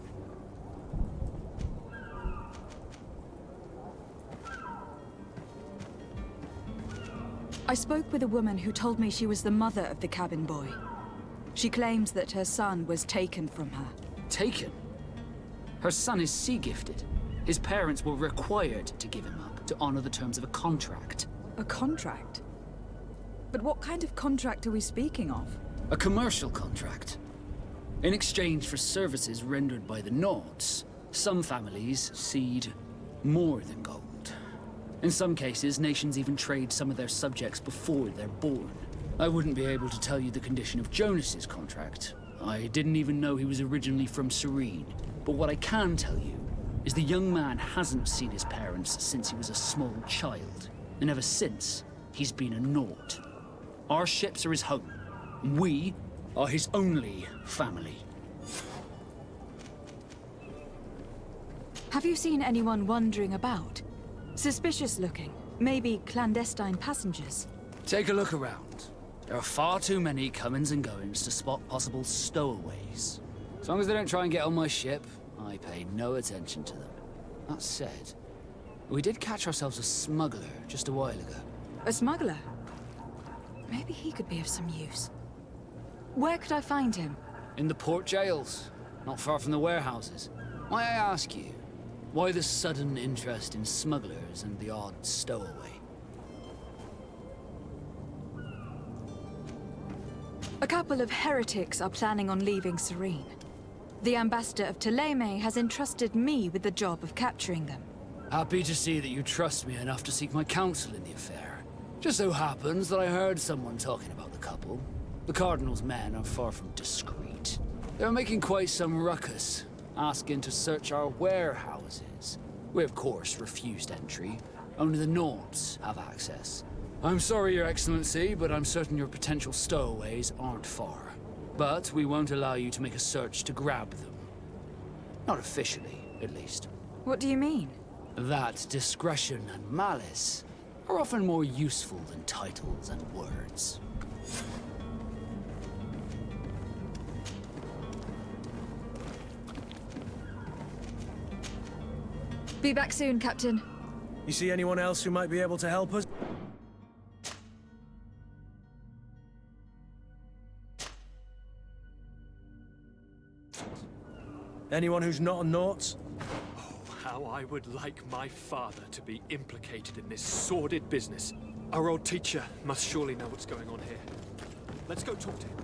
I spoke with a woman who told me she was the mother of the cabin boy. She claims that her son was taken from her. Taken? Her son is sea-gifted. His parents were required to give him up to honor the terms of a contract. A contract? But what kind of contract are we speaking of? A commercial contract. In exchange for services rendered by the Nords, some families cede more than gold. In some cases, nations even trade some of their subjects before they're born. I wouldn't be able to tell you the condition of Jonas's contract. I didn't even know he was originally from Serene. But what I can tell you is the young man hasn't seen his parents since he was a small child. And ever since, he's been a Nord. Our ships are his home. And we are his only family. Have you seen anyone wandering about? Suspicious looking. Maybe clandestine passengers. Take a look around. There are far too many comings and goings to spot possible stowaways. As long as they don't try and get on my ship, I pay no attention to them. That said, we did catch ourselves a smuggler just a while ago. A smuggler? Maybe he could be of some use. Where could I find him? In the port jails, not far from the warehouses. May I ask you, why the sudden interest in smugglers and the odd stowaway? A couple of heretics are planning on leaving Serene. The ambassador of Ptolemy has entrusted me with the job of capturing them. Happy to see that you trust me enough to seek my counsel in the affair. Just so happens that I heard someone talking about the couple. The Cardinal's men are far from discreet. They're making quite some ruckus, asking to search our warehouses. We, of course, refused entry. Only the Nords have access. I'm sorry, Your Excellency, but I'm certain your potential stowaways aren't far. But we won't allow you to make a search to grab them. Not officially, at least. What do you mean? That discretion and malice are often more useful than titles and words. Be back soon, Captain. You see anyone else who might be able to help us? Anyone who's not a Nort? Oh, how I would like my father to be implicated in this sordid business. Our old teacher must surely know what's going on here. Let's go talk to him.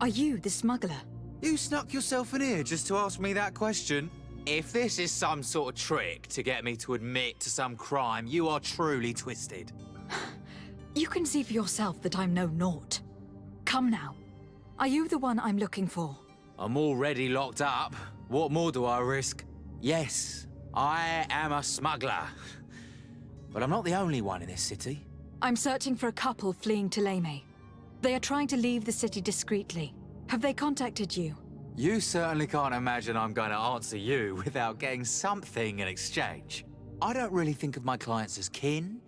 Are you the smuggler? You snuck yourself in here just to ask me that question? If this is some sort of trick to get me to admit to some crime, you are truly twisted. You can see for yourself that I'm no naught. Come now. Are you the one I'm looking for? I'm already locked up. What more do I risk? Yes, I am a smuggler. But I'm not the only one in this city. I'm searching for a couple fleeing to Leme. They are trying to leave the city discreetly. Have they contacted you? You certainly can't imagine I'm going to answer you without getting something in exchange. I don't really think of my clients as kin,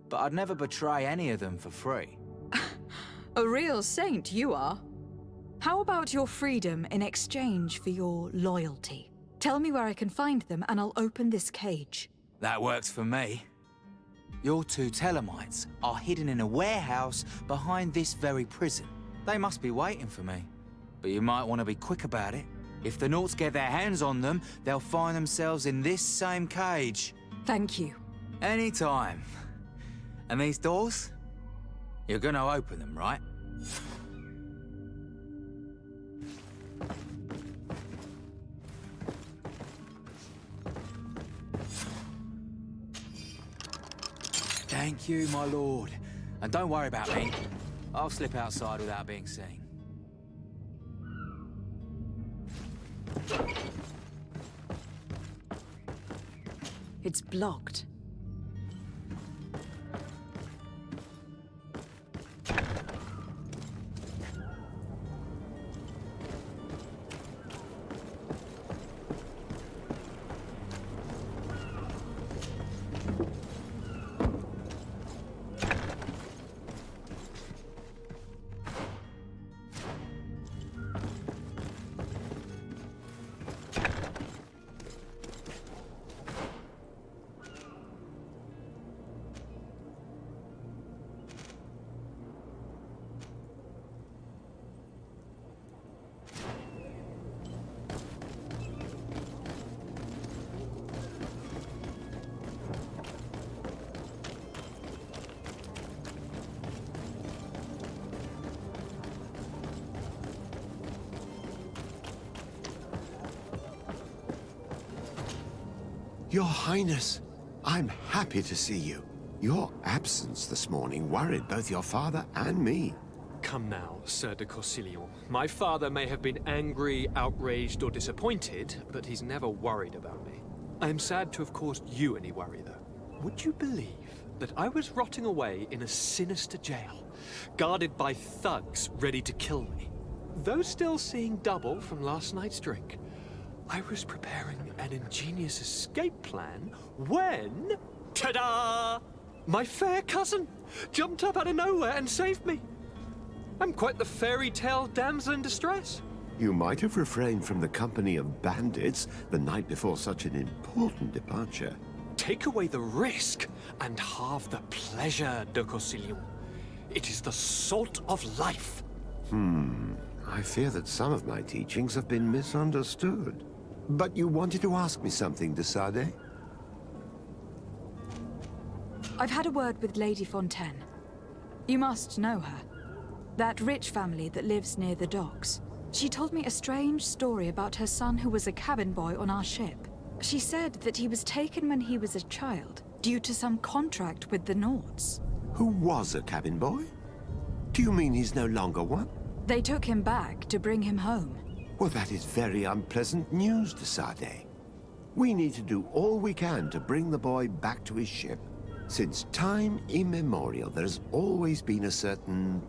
but I'd never betray any of them for free. A real saint you are. How about your freedom in exchange for your loyalty? Tell me where I can find them and I'll open this cage. That works for me. Your two Telemites are hidden in a warehouse behind this very prison. They must be waiting for me. But you might want to be quick about it. If the Nauts get their hands on them, they'll find themselves in this same cage. Thank you. Anytime. And these doors? You're gonna open them, right? Thank you, my lord. And don't worry about me. I'll slip outside without being seen. It's blocked. Your Highness, I'm happy to see you. Your absence this morning worried both your father and me. Come now, Sir de Corsilion. My father may have been angry, outraged, or disappointed, but he's never worried about me. I am sad to have caused you any worry, though. Would you believe that I was rotting away in a sinister jail, guarded by thugs ready to kill me? Though still seeing double from last night's drink, I was preparing an ingenious escape plan when... ta-da! My fair cousin jumped up out of nowhere and saved me. I'm quite the fairy tale damsel in distress. You might have refrained from the company of bandits the night before such an important departure. Take away the risk and halve the pleasure, de Corsilion. It is the salt of life. I fear that some of my teachings have been misunderstood. But you wanted to ask me something, de Sade? I've had a word with Lady Fontaine. You must know her. That rich family that lives near the docks. She told me a strange story about her son who was a cabin boy on our ship. She said that he was taken when he was a child, due to some contract with the Nauts. Who was a cabin boy? Do you mean he's no longer one? They took him back to bring him home. Well, that is very unpleasant news, de Sade. We need to do all we can to bring the boy back to his ship. Since time immemorial, there has always been a certain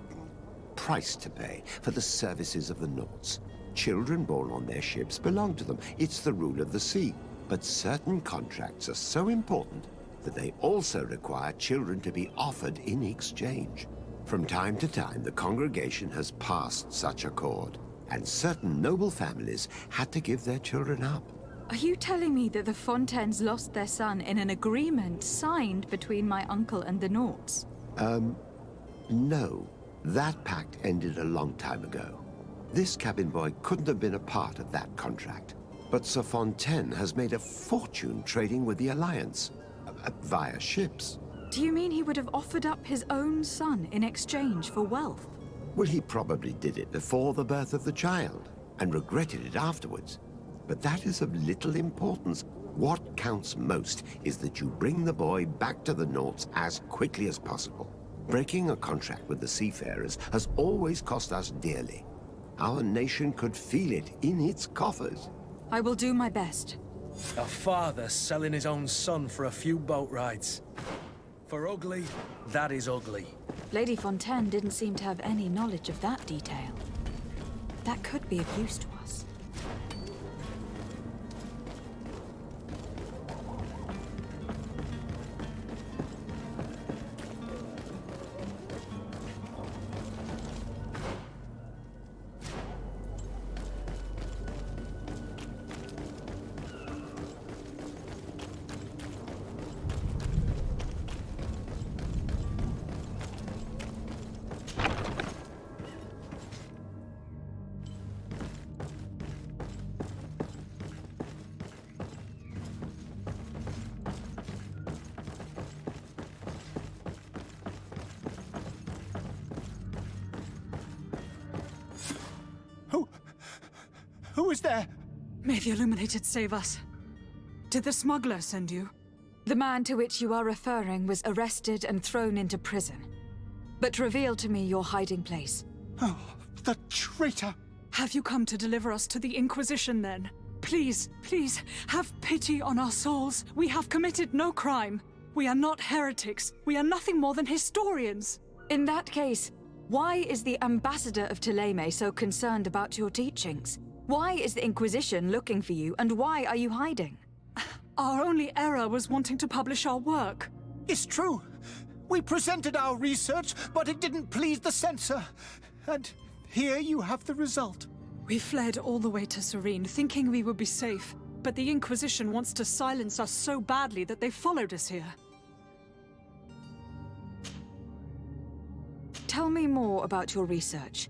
price to pay for the services of the Nauts. Children born on their ships belong to them. It's the rule of the sea. But certain contracts are so important that they also require children to be offered in exchange. From time to time, the congregation has passed such accord, and certain noble families had to give their children up. Are you telling me that the Fontaines lost their son in an agreement signed between my uncle and the Nauts? No. That pact ended a long time ago. This cabin boy couldn't have been a part of that contract. But Sir Fontaine has made a fortune trading with the Alliance, via ships. Do you mean he would have offered up his own son in exchange for wealth? Well, he probably did it before the birth of the child, and regretted it afterwards. But that is of little importance. What counts most is that you bring the boy back to the Nauts as quickly as possible. Breaking a contract with the seafarers has always cost us dearly. Our nation could feel it in its coffers. I will do my best. A father selling his own son for a few boat rides. For ugly, that is ugly. Lady Fontaine didn't seem to have any knowledge of that detail. That could be of use to us. Who is there? May the Illuminated save us. Did the smuggler send you? The man to which you are referring was arrested and thrown into prison. But reveal to me your hiding place. Oh, the traitor! Have you come to deliver us to the Inquisition, then? Please, please, have pity on our souls. We have committed no crime. We are not heretics. We are nothing more than historians. In that case, why is the ambassador of Thélème so concerned about your teachings? Why is the Inquisition looking for you, and why are you hiding? Our only error was wanting to publish our work. It's true. We presented our research, but it didn't please the censor. And here you have the result. We fled all the way to Serene, thinking we would be safe. But the Inquisition wants to silence us so badly that they followed us here. Tell me more about your research.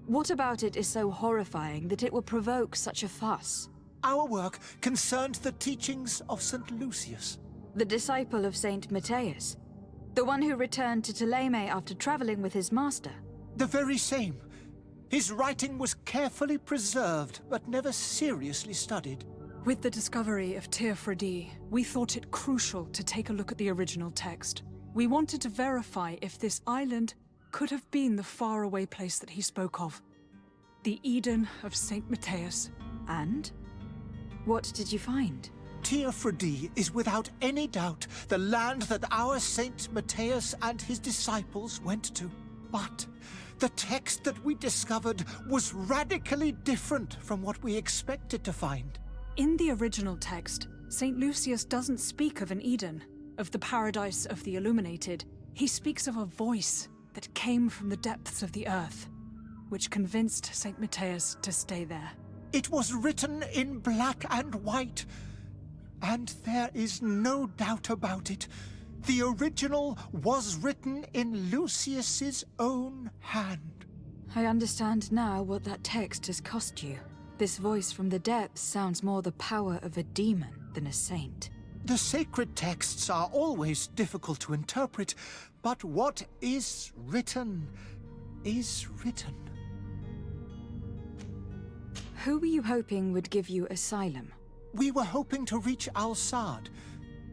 What about it is so horrifying that it will provoke such a fuss? Our work concerned the teachings of St. Lucius. The disciple of Saint Matthias? The one who returned to Thélème after traveling with his master? The very same. His writing was carefully preserved, but never seriously studied. With the discovery of Théophrodie, we thought it crucial to take a look at the original text. We wanted to verify if this island could have been the faraway place that he spoke of. The Eden of Saint Matthias. And? What did you find? Théophrodie is without any doubt the land that our Saint Matthias and his disciples went to. But the text that we discovered was radically different from what we expected to find. In the original text, Saint Lucius doesn't speak of an Eden, of the paradise of the Illuminated. He speaks of a voice that came from the depths of the earth, which convinced Saint Matthias to stay there. It was written in black and white, and there is no doubt about it. The original was written in Lucius's own hand. I understand now what that text has cost you. This voice from the depths sounds more the power of a demon than a saint. The sacred texts are always difficult to interpret, but what is written is written. Who were you hoping would give you asylum? We were hoping to reach Al-Sad.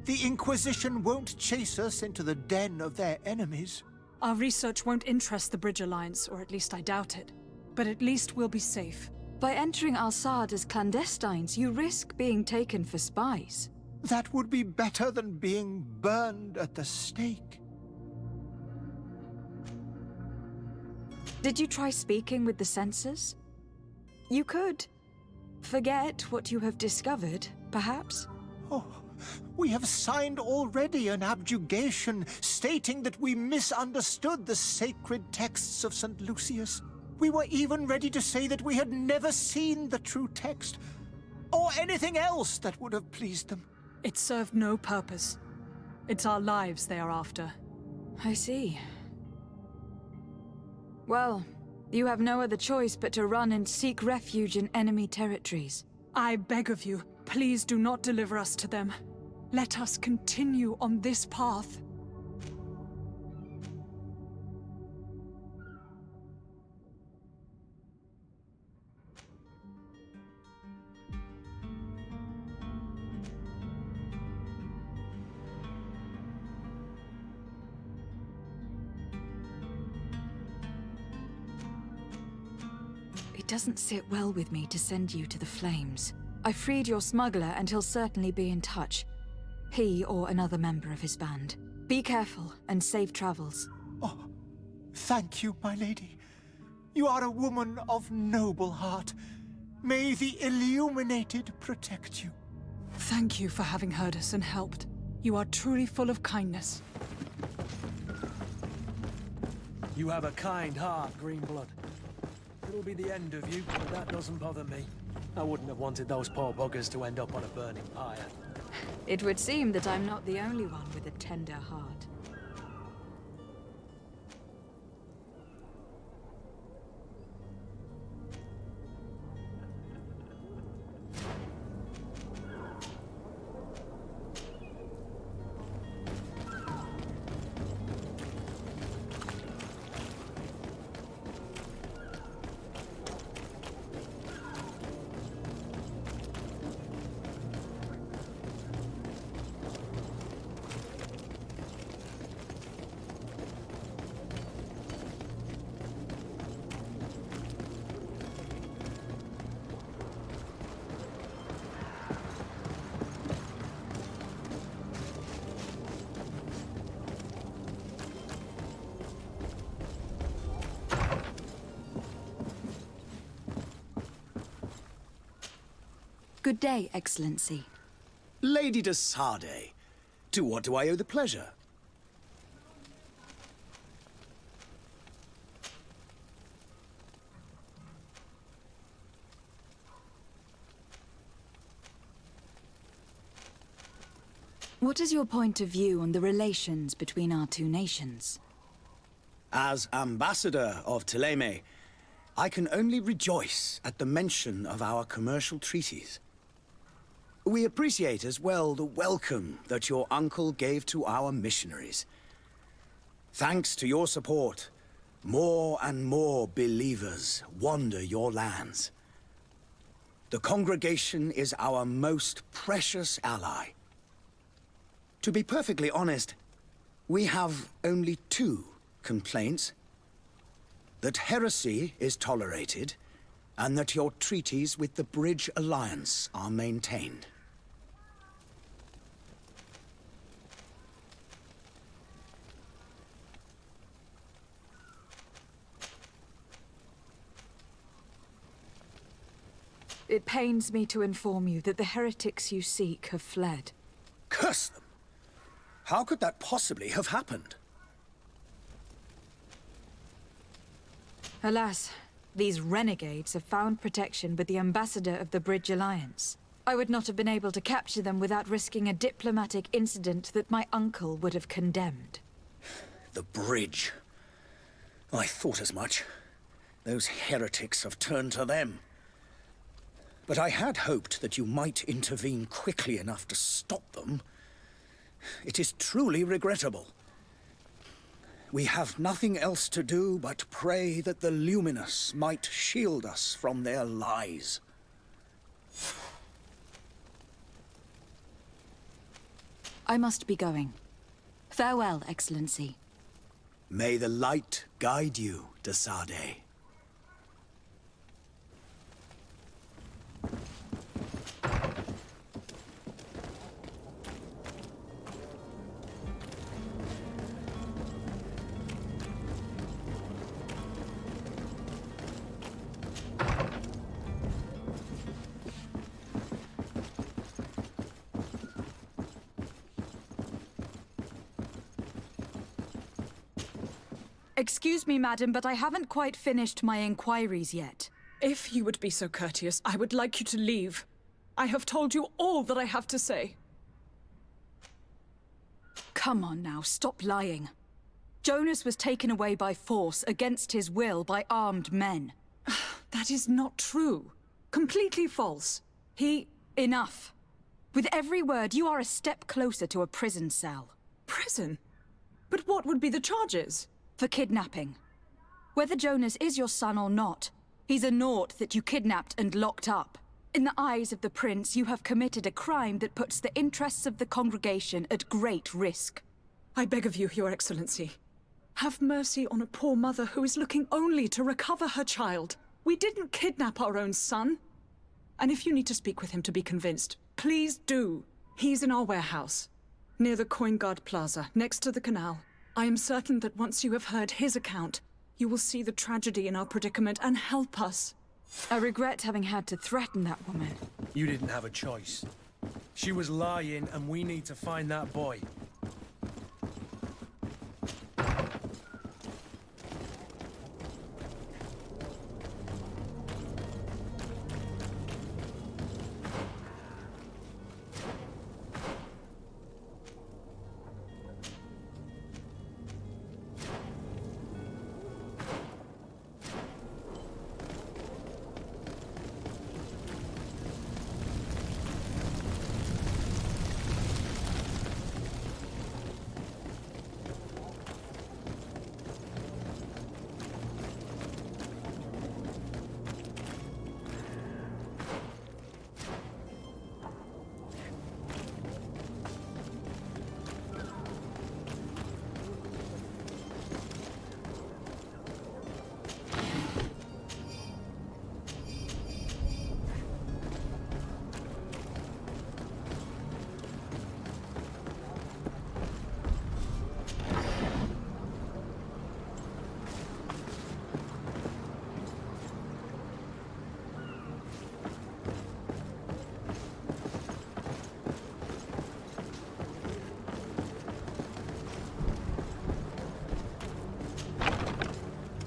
The Inquisition won't chase us into the den of their enemies. Our research won't interest the Bridge Alliance, or at least I doubt it. But at least we'll be safe. By entering Al-Sad as clandestines, you risk being taken for spies. That would be better than being burned at the stake. Did you try speaking with the censors? You could. Forget what you have discovered, perhaps? Oh, we have signed already an abjugation stating that we misunderstood the sacred texts of St. Lucius. We were even ready to say that we had never seen the true text, or anything else that would have pleased them. It served no purpose. It's our lives they are after. I see. Well, you have no other choice but to run and seek refuge in enemy territories. I beg of you, please do not deliver us to them. Let us continue on this path. doesn't sit well with me to send you to the flames. I freed your smuggler and he'll certainly be in touch. He or another member of his band. Be careful and safe travels. Oh, thank you, my lady. You are a woman of noble heart. May the Illuminated protect you. Thank you for having heard us and helped. You are truly full of kindness. You have a kind heart, Greenblood. It'll be the end of you, but that doesn't bother me. I wouldn't have wanted those poor buggers to end up on a burning pyre. It would seem that I'm not the only one with a tender heart. Good day, Excellency. Lady de Sardet, to what do I owe the pleasure? What is your point of view on the relations between our two nations? As ambassador of Thélème, I can only rejoice at the mention of our commercial treaties. We appreciate as well the welcome that your uncle gave to our missionaries. Thanks to your support, more and more believers wander your lands. The congregation is our most precious ally. To be perfectly honest, we have only two complaints. That heresy is tolerated, and that your treaties with the Bridge Alliance are maintained. It pains me to inform you that the heretics you seek have fled. Curse them! How could that possibly have happened? Alas, these renegades have found protection with the ambassador of the Bridge Alliance. I would not have been able to capture them without risking a diplomatic incident that my uncle would have condemned. The bridge. I thought as much. Those heretics have turned to them. But I had hoped that you might intervene quickly enough to stop them. It is truly regrettable. We have nothing else to do but pray that the Luminous might shield us from their lies. I must be going. Farewell, Excellency. May the light guide you, de Sardet. Excuse me, madam, but I haven't quite finished my inquiries yet. If you would be so courteous, I would like you to leave. I have told you all that I have to say. Come on now, stop lying. Jonas was taken away by force, against his will, by armed men. That is not true. Completely false. Enough. With every word, you are a step closer to a prison cell. Prison? But what would be the charges? For kidnapping. Whether Jonas is your son or not, he's a naught that you kidnapped and locked up. In the eyes of the prince, you have committed a crime that puts the interests of the congregation at great risk. I beg of you, Your Excellency. Have mercy on a poor mother who is looking only to recover her child. We didn't kidnap our own son. And if you need to speak with him to be convinced, please do. He's in our warehouse, near the Coin Guard Plaza, next to the canal. I am certain that once you have heard his account, you will see the tragedy in our predicament and help us. I regret having had to threaten that woman. You didn't have a choice. She was lying, and we need to find that boy.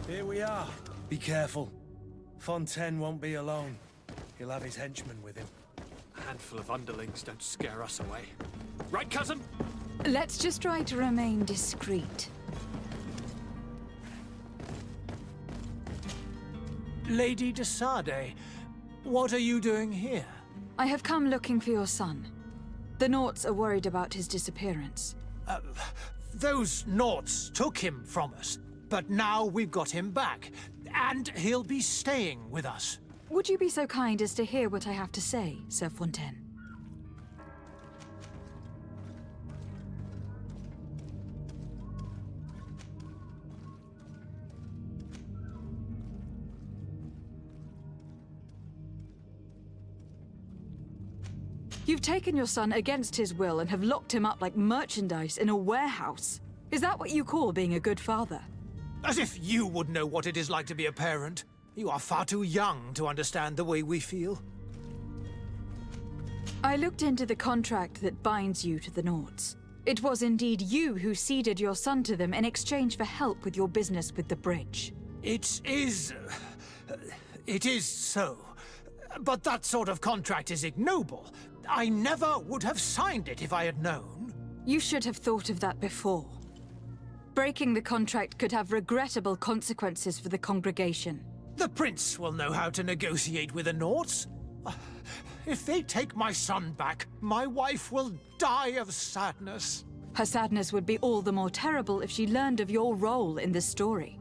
Here we are. Be careful. Fontaine won't be alone. He'll have his henchmen with him. A handful of underlings don't scare us away. Right, cousin? Let's just try to remain discreet. Lady de Sade, what are you doing here? I have come looking for your son. The Naughts are worried about his disappearance. Those Naughts took him from us, but now we've got him back, and he'll be staying with us. Would you be so kind as to hear what I have to say, Sir Fontaine? You've taken your son against his will and have locked him up like merchandise in a warehouse. Is that what you call being a good father? As if you would know what it is like to be a parent. You are far too young to understand the way we feel. I looked into the contract that binds you to the Naughts. It was indeed you who ceded your son to them in exchange for help with your business with the bridge. It is so. But that sort of contract is ignoble. I never would have signed it if I had known. You should have thought of that before. Breaking the contract could have regrettable consequences for the congregation. The Prince will know how to negotiate with the Naughts. If they take my son back, my wife will die of sadness. Her sadness would be all the more terrible if she learned of your role in this story.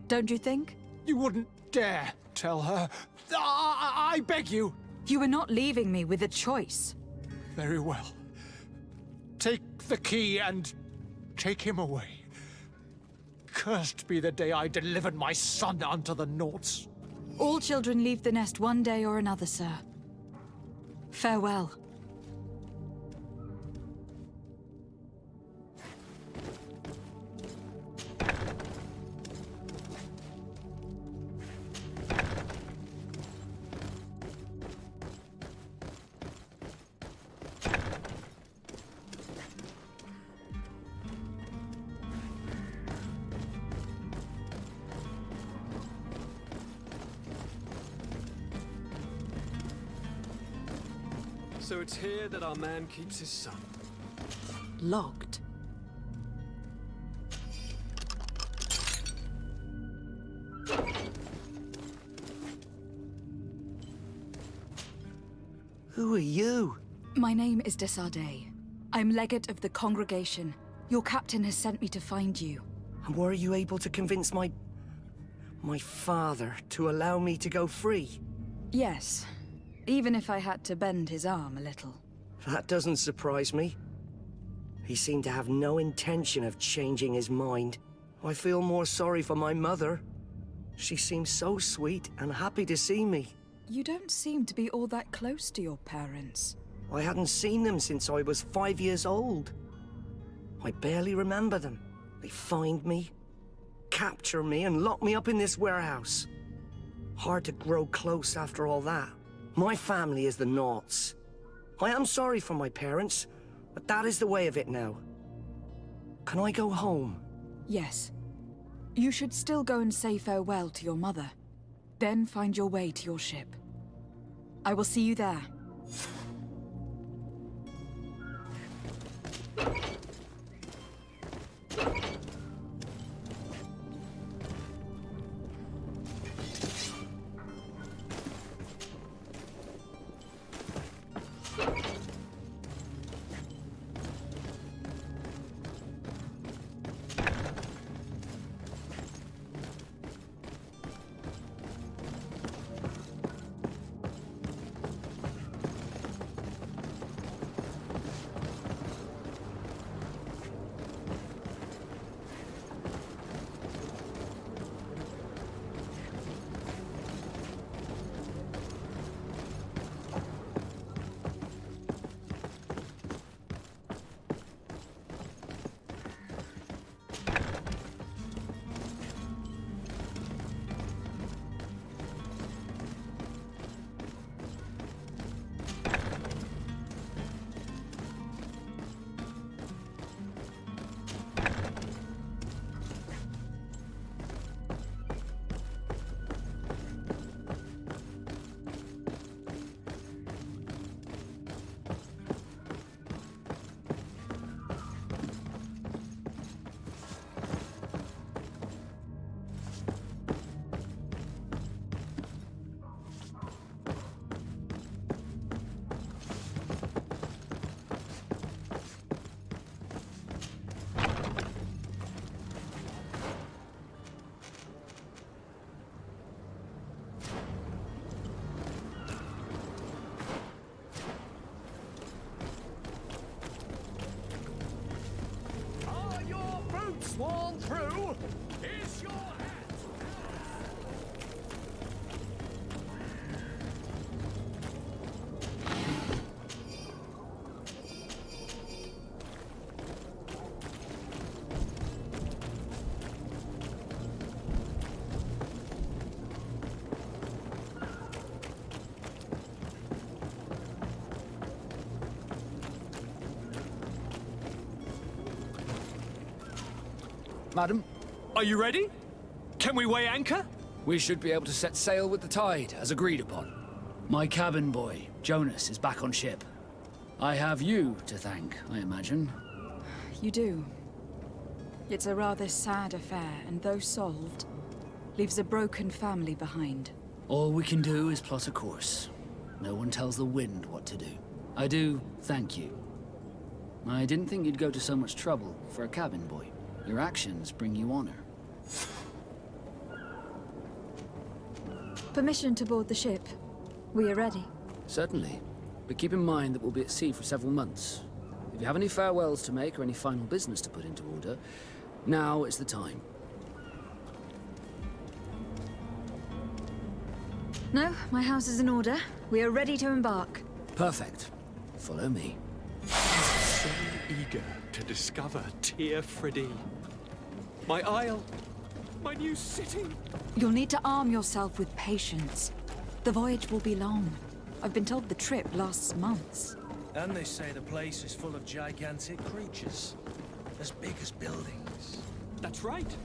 Don't you think? You wouldn't dare tell her. I beg you. You are not leaving me with a choice. Very well. Take the key and take him away. Cursed be the day I delivered my son unto the Naughts. All children leave the nest one day or another, sir. Farewell. So it's here that our man keeps his son. Locked. Who are you? My name is de Sade. I'm legate of the congregation. Your captain has sent me to find you. And were you able to convince my father to allow me to go free? Yes. Even if I had to bend his arm a little. That doesn't surprise me. He seemed to have no intention of changing his mind. I feel more sorry for my mother. She seemed so sweet and happy to see me. You don't seem to be all that close to your parents. I hadn't seen them since I was 5 years old. I barely remember them. They find me, capture me, and lock me up in this warehouse. Hard to grow close after all that. My family is the Naughts. I am sorry for my parents, but that is the way of it now. Can I go home? Yes. You should still go and say farewell to your mother. Then find your way to your ship. I will see you there. Sworn through is your hat. Madam, are you ready? Can we weigh anchor? We should be able to set sail with the tide, as agreed upon. My cabin boy, Jonas, is back on ship. I have you to thank, I imagine. You do. It's a rather sad affair, and though solved, leaves a broken family behind. All we can do is plot a course. No one tells the wind what to do. I do thank you. I didn't think you'd go to so much trouble for a cabin boy. Your actions bring you honor. Permission to board the ship. We are ready. Certainly. But keep in mind that we'll be at sea for several months. If you have any farewells to make or any final business to put into order, now is the time. No, my house is in order. We are ready to embark. Perfect. Follow me. So eager to discover Tir Friddy. My isle. My new city. You'll need to arm yourself with patience. The voyage will be long. I've been told the trip lasts months. And they say the place is full of gigantic creatures. As big as buildings. That's right.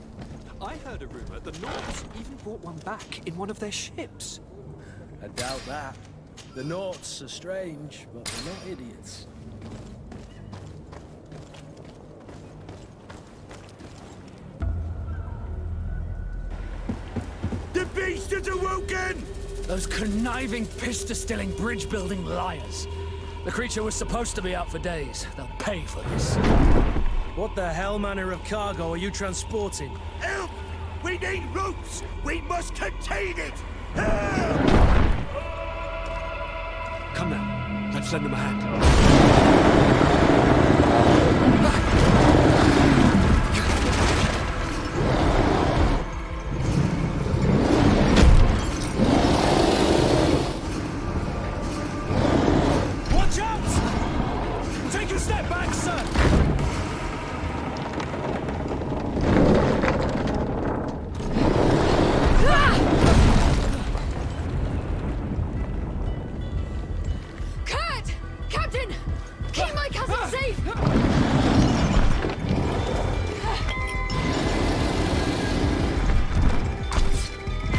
I heard a rumor the Naughts even brought one back in one of their ships. I doubt that. The Naughts are strange, but they're not idiots. The beast is awoken! Those conniving, pista-stilling, bridge-building liars. The creature was supposed to be out for days. They'll pay for this. What the hell manner of cargo are you transporting? Help! We need ropes! We must contain it! Help! Come now, let's lend them a hand. back, sir!